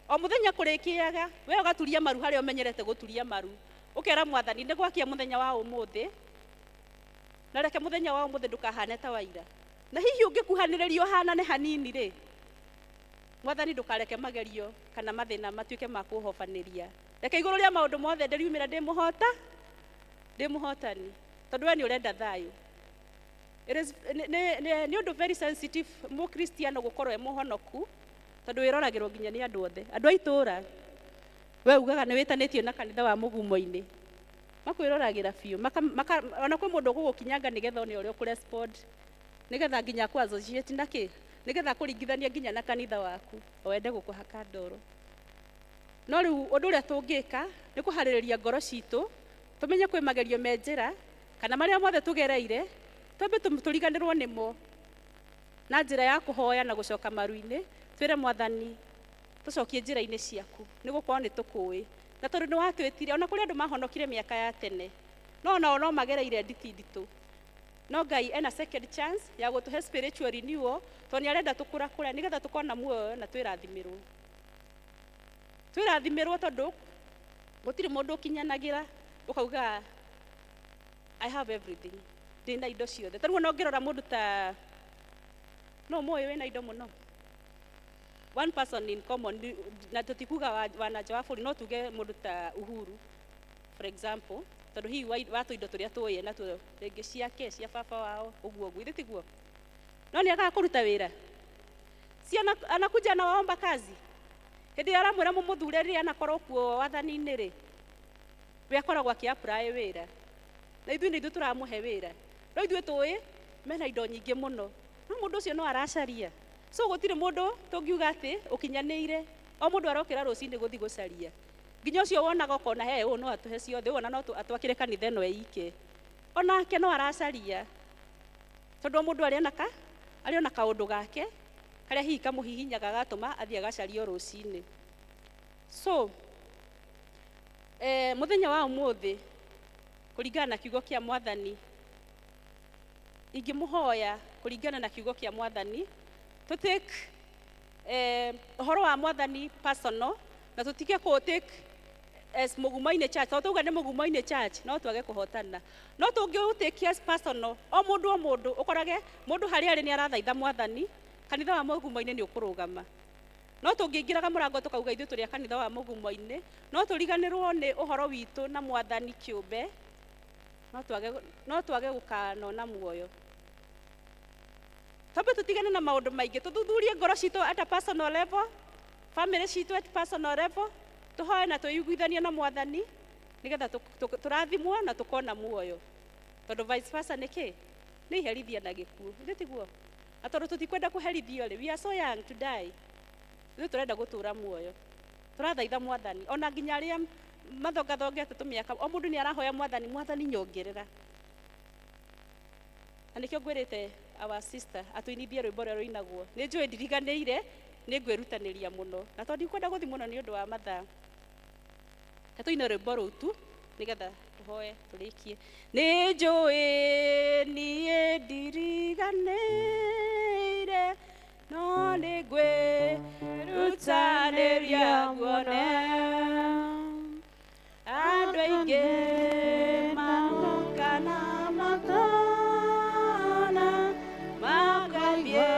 Speaker 8: o muthenya kurikiaga we ugaturia maru harĩa umenyerete guturia maru ukera mwathani nĩ gwakia muthenya wa umuthi na reke muthenya wa umuthi ndukahane ta waira na hihi ungikuhanĩrĩrio hanane hanini ri mwathani ndukareke magerio kana mathina matuike ma kuhobanĩria reke igũrũ rĩa maũndũ mothe ndĩriumĩra ndĩmuhotani tondũ we nĩ ũrenda thayũ. Nĩ ũndũ very sensitive mũkristiano gũkorwo e mũhonoku tondũ wĩroragĩrwo nginya nĩ andũ othe. Andũ a itũũra we ugaga nĩ wĩtanĩtio na kanitha wa mũgumo-inĩ makwĩroragĩra biũ ona kwĩ mũndũ ũgũgũkinyanga nĩgetha one ũrĩa ũkũrespond nĩgetha nginya akũ associate na kĩ nĩgetha kũringithania nginya na kanitha waku o wende gũkũhaka ndoro. No rĩu ũndũ ũrĩa tũngĩka nĩ kũharĩrĩria ngoro citũ tũmenye kwĩ magerio me njĩra kana marĩa mothe tũgereire twambe tũriganĩrwo nĩmo na njĩra ya kũhoya na gũcoka maru-inĩ twĩre mwathani tũcokie njĩra-inĩ ciaku nĩ gũkorwo nĩ tũkũĩ na tondũ nĩ watwĩtire ona kũrĩ andũ mahonokire mĩaka ya tene no nao no magereire nditi nditũ no Ngai ena second chance ya gũtũhe spiritual renewal tondũ nĩ arenda tũkũra nĩgetha tũkona muoyo na twĩrathimirwo tondũ gũtirĩ mũndũ ũkinyanagĩra ũkauga I have everything ndĩna indo ciothe. Tarĩu no ngĩrora mũndũ ta no moyo wĩna indo mũno one person in common na tutikuga wananja wa bũrũri no tuge mũndũ ta Uhuru for example tondũ hihi watu indo tũrĩa tũĩ na tuo rĩngĩ ciake cia baba wao ũguo ithe tiguo no nĩ akaga kũruta wĩra ciana anakuja na waomba kazi hĩndĩ ĩrĩa aramwĩra mũmũthure rĩrĩa anakorwo kuo wathani-inĩ rĩ we akoragwo akĩ-apply wĩra na ithuĩ nĩ ithuĩ tũramũhe wĩra no ithuĩ tũĩ mena indo nyingĩ mũno no mũndũ ũcio no aracaria so gũtirĩ mũndũ tũngiuga atĩ ũkinyanĩire o mũndũ arokĩra rũcinĩ gũthiĩ gũcaria nginya ũcio wonaga ũkona he ũũ no atũhe ciothe ũũ no atwakĩre kanitha ĩno ĩike onake no aracaria tondũ mũndũ arĩ ona kaũndũ gake karĩa hihi kamũhihinyaga gatũma athiĩ agacario rũcinĩ. So muthenya wa ũmũthĩ kũringana na kiugo kĩa mwathani ingĩmũhoya kũringana na kiugo kĩa mwathani to take ũhoro wa mwathani personal na tũtige kũ take as mũgumo-inĩ church tondũ tuga nĩ mũgumo-inĩ church no twage kũhotana no tũngĩũtake as personal o mũndũ ũkorage mũndũ harĩa arĩ nĩ arathaitha mwathani kanitha wa mũgumo-inĩ nĩ ũkũrũgama no tũngĩingĩraga mũrango tũkauga ithuĩ tũrĩ kanitha wa mũgumo-inĩ no tũriganĩrwo nĩ ũhoro witũ na mwathani kĩũmbe no twage gũkanona muoyo tondũ tũtigane na maũndũ maingĩ tũthuthurie ngoro citũ at a personal level family citũ at personal level tũhoe na twĩiguithanie na mwathani nĩgetha tũrathimwo na tũkona muoyo tondũ vice versa nĩ iherithia na gĩkuũ ithe tiguo na tondũ tũtikwenda kũherithio rĩ we are so young to die ithuĩ tũrenda gũtũra muoyo tũrathaitha mwathani ona nginya arĩa mathongathongete tũmĩaka o mũndũ nĩ arahoya mwathani nyongerera na nĩkĩo ngwĩrĩte our sister atũinithie rwĩmbo rũrĩa rũinagwo nĩ njũĩ ndiriganĩire nĩ ngwĩrutanĩria mũno na tondũ ndikwenda gũthiĩ mũno nĩ ũndũ wa mathaa tũine rwĩmbo rũu tu nĩgetha tũhoe tũrĩkie. Nĩ njũĩ niĩ ndiriganĩire no nĩ ngwĩrutanĩria guone andũ aingĩ magokana makona magathiĩ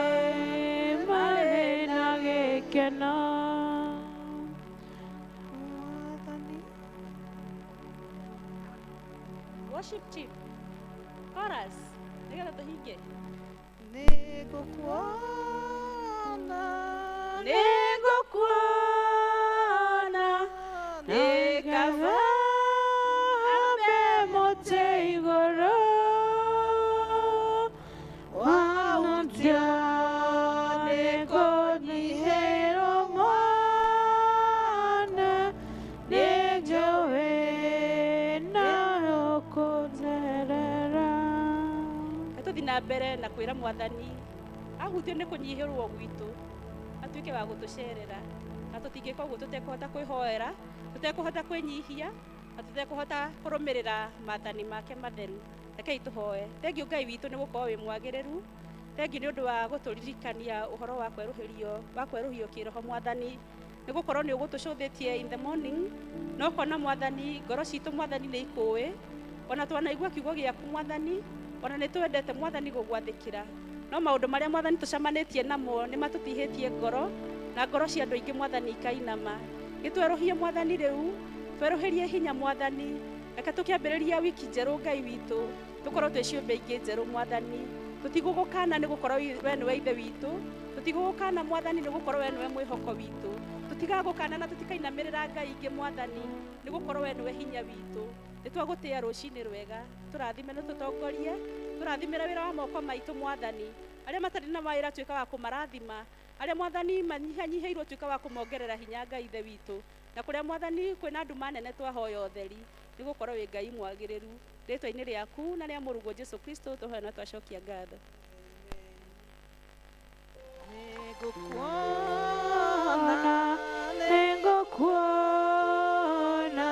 Speaker 8: marĩ na gĩkeno. Worship team chorus nĩgetha tũhinge. Nĩngũkuona nĩkabambe mũtĩ igũrũ wahunjia nĩkũnyihĩrwo mwana nĩnjũĩ na ũkũnjerera. Tũthiĩ na mbere na kwĩra mwathani ahutio nĩ kũnyihĩrwo gwitũ atuĩke wa gũtũcerera na tũtingĩka ũguo tũtekũhota kwĩhoera tũtekũhota kwĩnyihia atutekuhota kurumirira mathani make matheru. Rekei tuhoe. Thengiũ Ngai witũ nĩ gũkorwo wĩ mwagĩrĩru. Thengiũ nĩ ũndũ wa gũtũririkania ũhoro wa kwerũhio kĩroho Mwathani. Nĩ gũkorwo nĩ ũgũtũcũthĩtie in the morning, no kona Mwathani, ngoro citũ Mwathani nĩ ikũĩ, ona twanaigua kiugo gĩaku Mwathani, ona nĩ twendete Mwathani gũgwathĩkĩra. No maũndũ marĩa Mwathani tũcamanĩtie namo nĩ matũtihĩtie ngoro, na ngoro cia andũ aingĩ Mwathani ikainama. Gĩtwerũhie Mwathani rĩu, twerũhĩrie hinya Mwathani. Reke tũkĩambĩrĩria wiki njerũ Ngai witũ, tũkorwo twĩ ciũmbe ingĩ njerũ Mwathani. Tũtigũgũkana nĩ gũkorwo we nĩwe ithe witũ, tũtigũgũkana Mwathani nĩ gũkorwo we nĩwe mwĩhoko witũ. Tũtigagũkana na tũtikainamĩrĩra ngai ingĩ Mwathani nĩ gũkorwo we nĩwe hinya witũ. Nĩ twagũtĩĩa rũcinĩ rwega, tũrathime na tũtongorie, tũrathimĩra wĩra wa moko maitũ Mwathani. Arĩa matarĩ na mawĩra tuĩka wa kũmarathima, arĩa Mwathani manyihanyihĩirwo tuĩka wa kũmongerera hinya Ngai ithe witũ. Na kũrĩa Mwathani kwĩna nduma nene twahoya ũtheri, nĩ gũkorwo wĩ Ngai mwagĩrĩru. Rĩĩtwa-inĩ rĩaku na rĩa mũrũguo Jesũ Kristo tũhoya na twacokia ngatho.
Speaker 9: Nĩngũkuona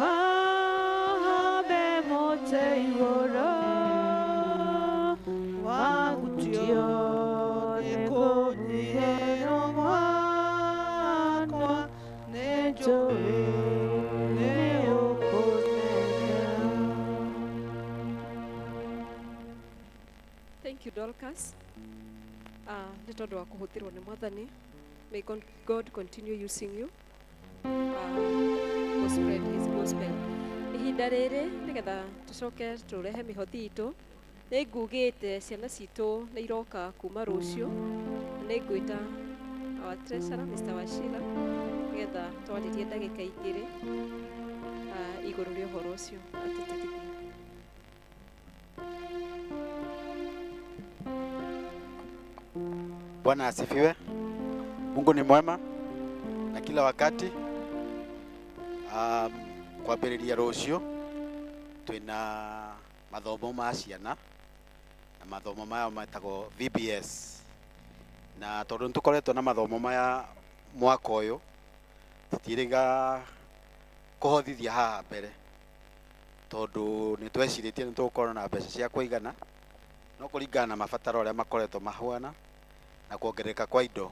Speaker 9: nĩngabambe mũtĩ igũrũ wahutio nĩ kũnyihĩrwo gwakwa nĩnjũĩ nĩũkũnena.
Speaker 2: Thank you, Dorcas. Nĩ tondũ wa kũhũthĩrwo nĩ Mwathani. May God continue using you to spread his gospel. Ihinda rĩrĩ nĩgetha tũcoke tũrehe mĩhothi itũ, nĩ ngugĩte ciana citũ nĩ iroka kuma rũciũ. Nĩ ngwĩta our treasurer Mr. Wachira nĩgetha twarĩrie ndagĩka igĩrĩ igũrũ rĩa ũhoro ũcio atĩtĩrithia.
Speaker 7: Bwana asifiwe. Mungu ni mwema na kila wakati. Kwambĩrĩria rũciũ twĩna mathomo ma ciana, na mathomo maya metagwo VBS. Na tondũ nĩtũkoretwo na mathomo maya mwaka ũyũ, tũtiĩrĩga kũhothithia haha mbere, tondũ nĩtwecirĩtie nĩtũgũkorwo na mbeca cia kũigana, no kũringana na mabataro ũrĩa makoretwo mahuana na kuongerereka kwa indo.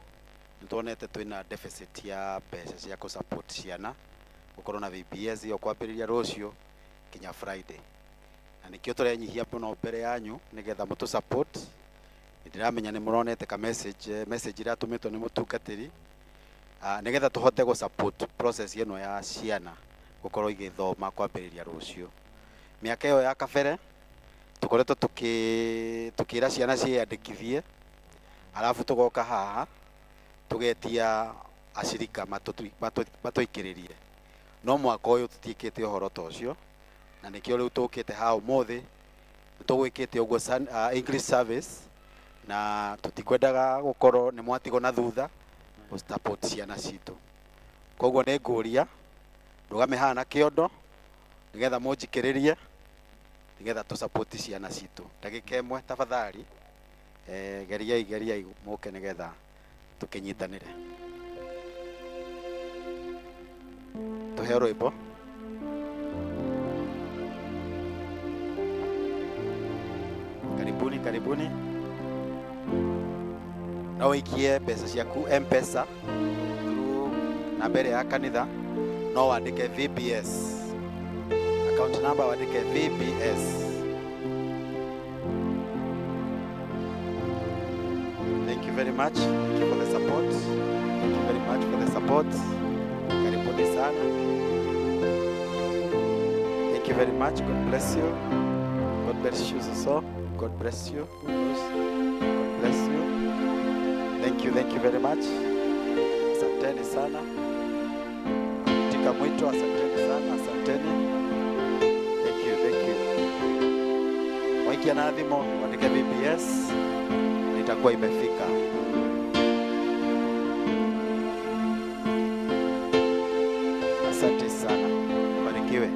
Speaker 7: Nĩtuonete twĩna deficit ya mbeca cia kũ-support ciana gũkorwo na VBS ĩyo kwambĩrĩria rũciũ kinya Friday. Na nĩkĩo tũrenyihia mũno mbere yanyu nĩgetha mũtũ support. Nĩndĩramenya nĩ mũronete ka message ĩrĩa tũmĩtwo nĩ mũtungatĩri, nĩgetha tũhote gũ-support process ĩno ya ciana gũkorwo igĩthoma kwambĩrĩria rũciũ. Mĩaka ĩyo ya kabere tũkoretwo tũkĩra ciana ciĩyandĩkithie, alafu tũgoka haha tugetia ashirika matũikĩrĩrie. No mwaka ũyũ tũtiĩkĩte ũhoro ta ũcio, na nĩkĩo rĩu tũkĩte haha ũmũthĩ nĩtũgwĩkĩte ũguo English service, na tũtikwendaga gũkorwo nĩ mwatigwo na thutha gũ-support ciana citũ. Koguo nĩ ngũria rũgame haha na kĩondo nĩgetha mũnjikĩrĩrie nĩgetha tũ-support ciana citũ. Ndagĩka ĩmwe tafadhali, geriai mũke nĩgetha tũkĩnyitanĩre. Tũheo rwĩmbo. Karibuni. No ũikie mbeca ciaku M-Pesa na mbere ya kanitha, no wandĩke VBS. Account number wandĩke VBS. Thank you very much. Thank you for the support. Thank you very much for the support. Karibuni sana. Thank you very much. God bless you. God bless you so. God bless you. God bless you. Thank you very much. Asanteni sana. Tika mwito, asanteni sana. Asanteni. Thank you. Waikia na adhimo, wandike VBS. Itakuwa imefika. Asante sana. Barikiwe.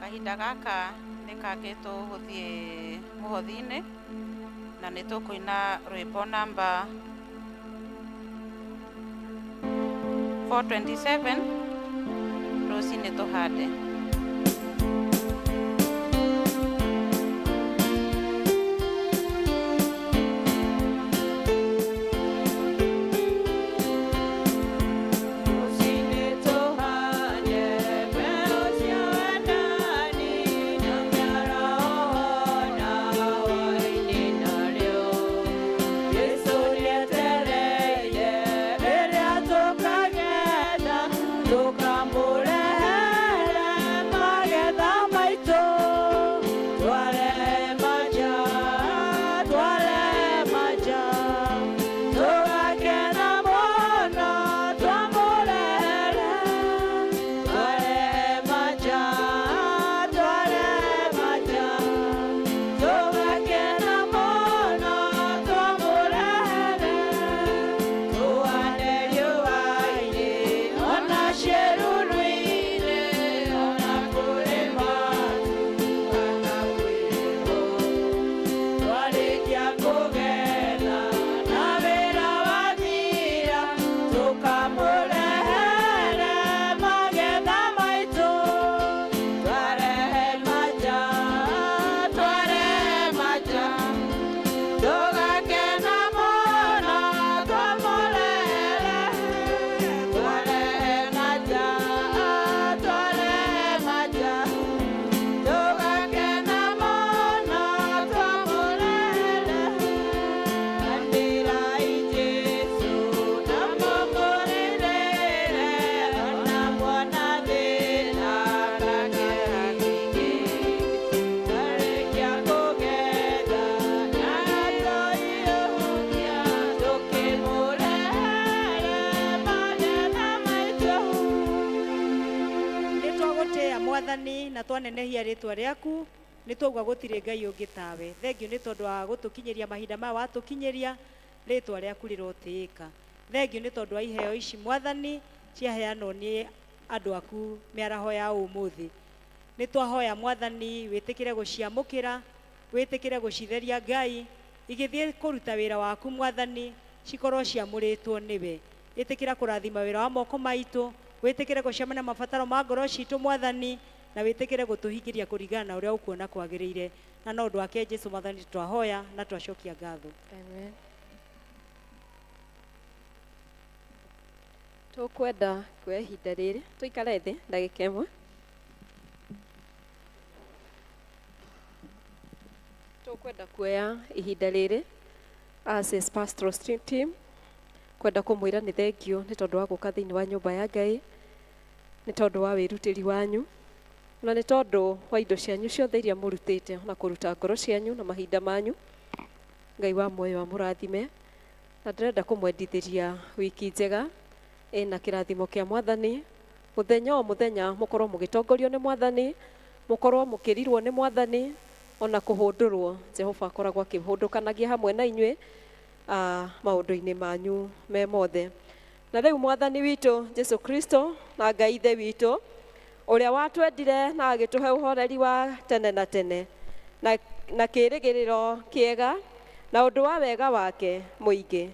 Speaker 1: kahinda gaka nĩ kakĩtwo gũthiĩ mũhothi-inĩ na nĩ tũkũina rwĩmbo namba 427 rũcinĩ tũhande.
Speaker 3: Na twanenehia rĩtwa rĩaku nĩ twauga gũtirĩ Ngai ũngĩ tawe. Thengio nĩ tondũ wa gũtũkinyĩria mahinda maya watũkinyĩria, rĩtwa rĩaku rĩrotĩĩka. Thengio nĩ tondũ wa iheo ici Mwathani ciaheanwo nĩ andũ aku mĩaraho ya ũmũthĩ. Nĩ twahoya Mwathani wĩtĩkĩre gũciamũkĩra, wĩtĩkĩre gũcitheria Ngai, igĩthiĩ kũruta wĩra waku Mwathani cikorwo ciamũrĩtwo nĩwe. Wĩtĩkĩra kũrathima wĩra wa moko maitũ, wĩtĩkĩre gũcemania mabataro ma ngoro citũ Mwathani, na wĩtĩkĩre gũtũhingĩria kũringana na ũrĩa ũkuona kwagĩrĩire. Na no ũndũ wake Jesũ Mwathani twahoya na twacokia ngatho.
Speaker 2: Amen. Tũkwenda kuoya ihinda rĩrĩ tũikare thĩ ndagĩka ĩmwe. Tũkwenda kuoya ihinda rĩrĩ as a pastoral team kwenda kũmwĩra nĩ thengio nĩ tondũ wa gũka thĩinĩ wa nyũmba ya Ngai, nĩ tondũ wa wĩrutĩri wanyu, na nĩ tondũ wa indo cianyu ciothe iria mũrutĩte na kũruta ngoro cianyu na mahinda manyu. Ngai wa muoyo amũrathime, na ndĩrenda kũmwendithĩria wiki njega na kĩrathimo kĩa Mwathani. Mũthenya o mũthenya mũkorwo mũgĩtongorio nĩ Mwathani, mũkorwo mũkĩrirwo nĩ Mwathani, ona kũhũndũrwo. Jehova akoragwo akĩhũndũkanagia hamwe na inyuĩ maũndũ-inĩ manyu me mothe. Na rĩu Mwathani witũ Jesũ Kristo na Ngai ithe witũ ũrĩa watwendire na agĩtũhe ũhoreri wa tene na tene na kĩĩrĩgĩrĩro kĩega na ũndũ wa wega wake mũingĩ,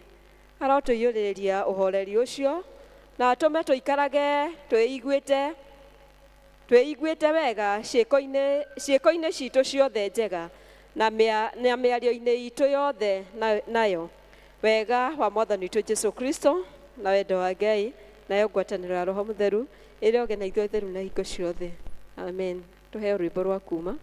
Speaker 2: arotũiyũrĩrĩria ũhoreri ũcio na atũme tũikarage twĩiguĩte wega ciĩko-inĩ citũ ciothe njega na mĩario-inĩ itũ yothe nayo. Wega wa Mwathani witũ Jesũ Kristo na wendo wa Ngai nayo ngwatanĩro ya Roho Mũtheru ĩrĩ oge na ithuĩ theru na hingo ciothe. Amen. Tũheo rwĩmbo rwa kuuma.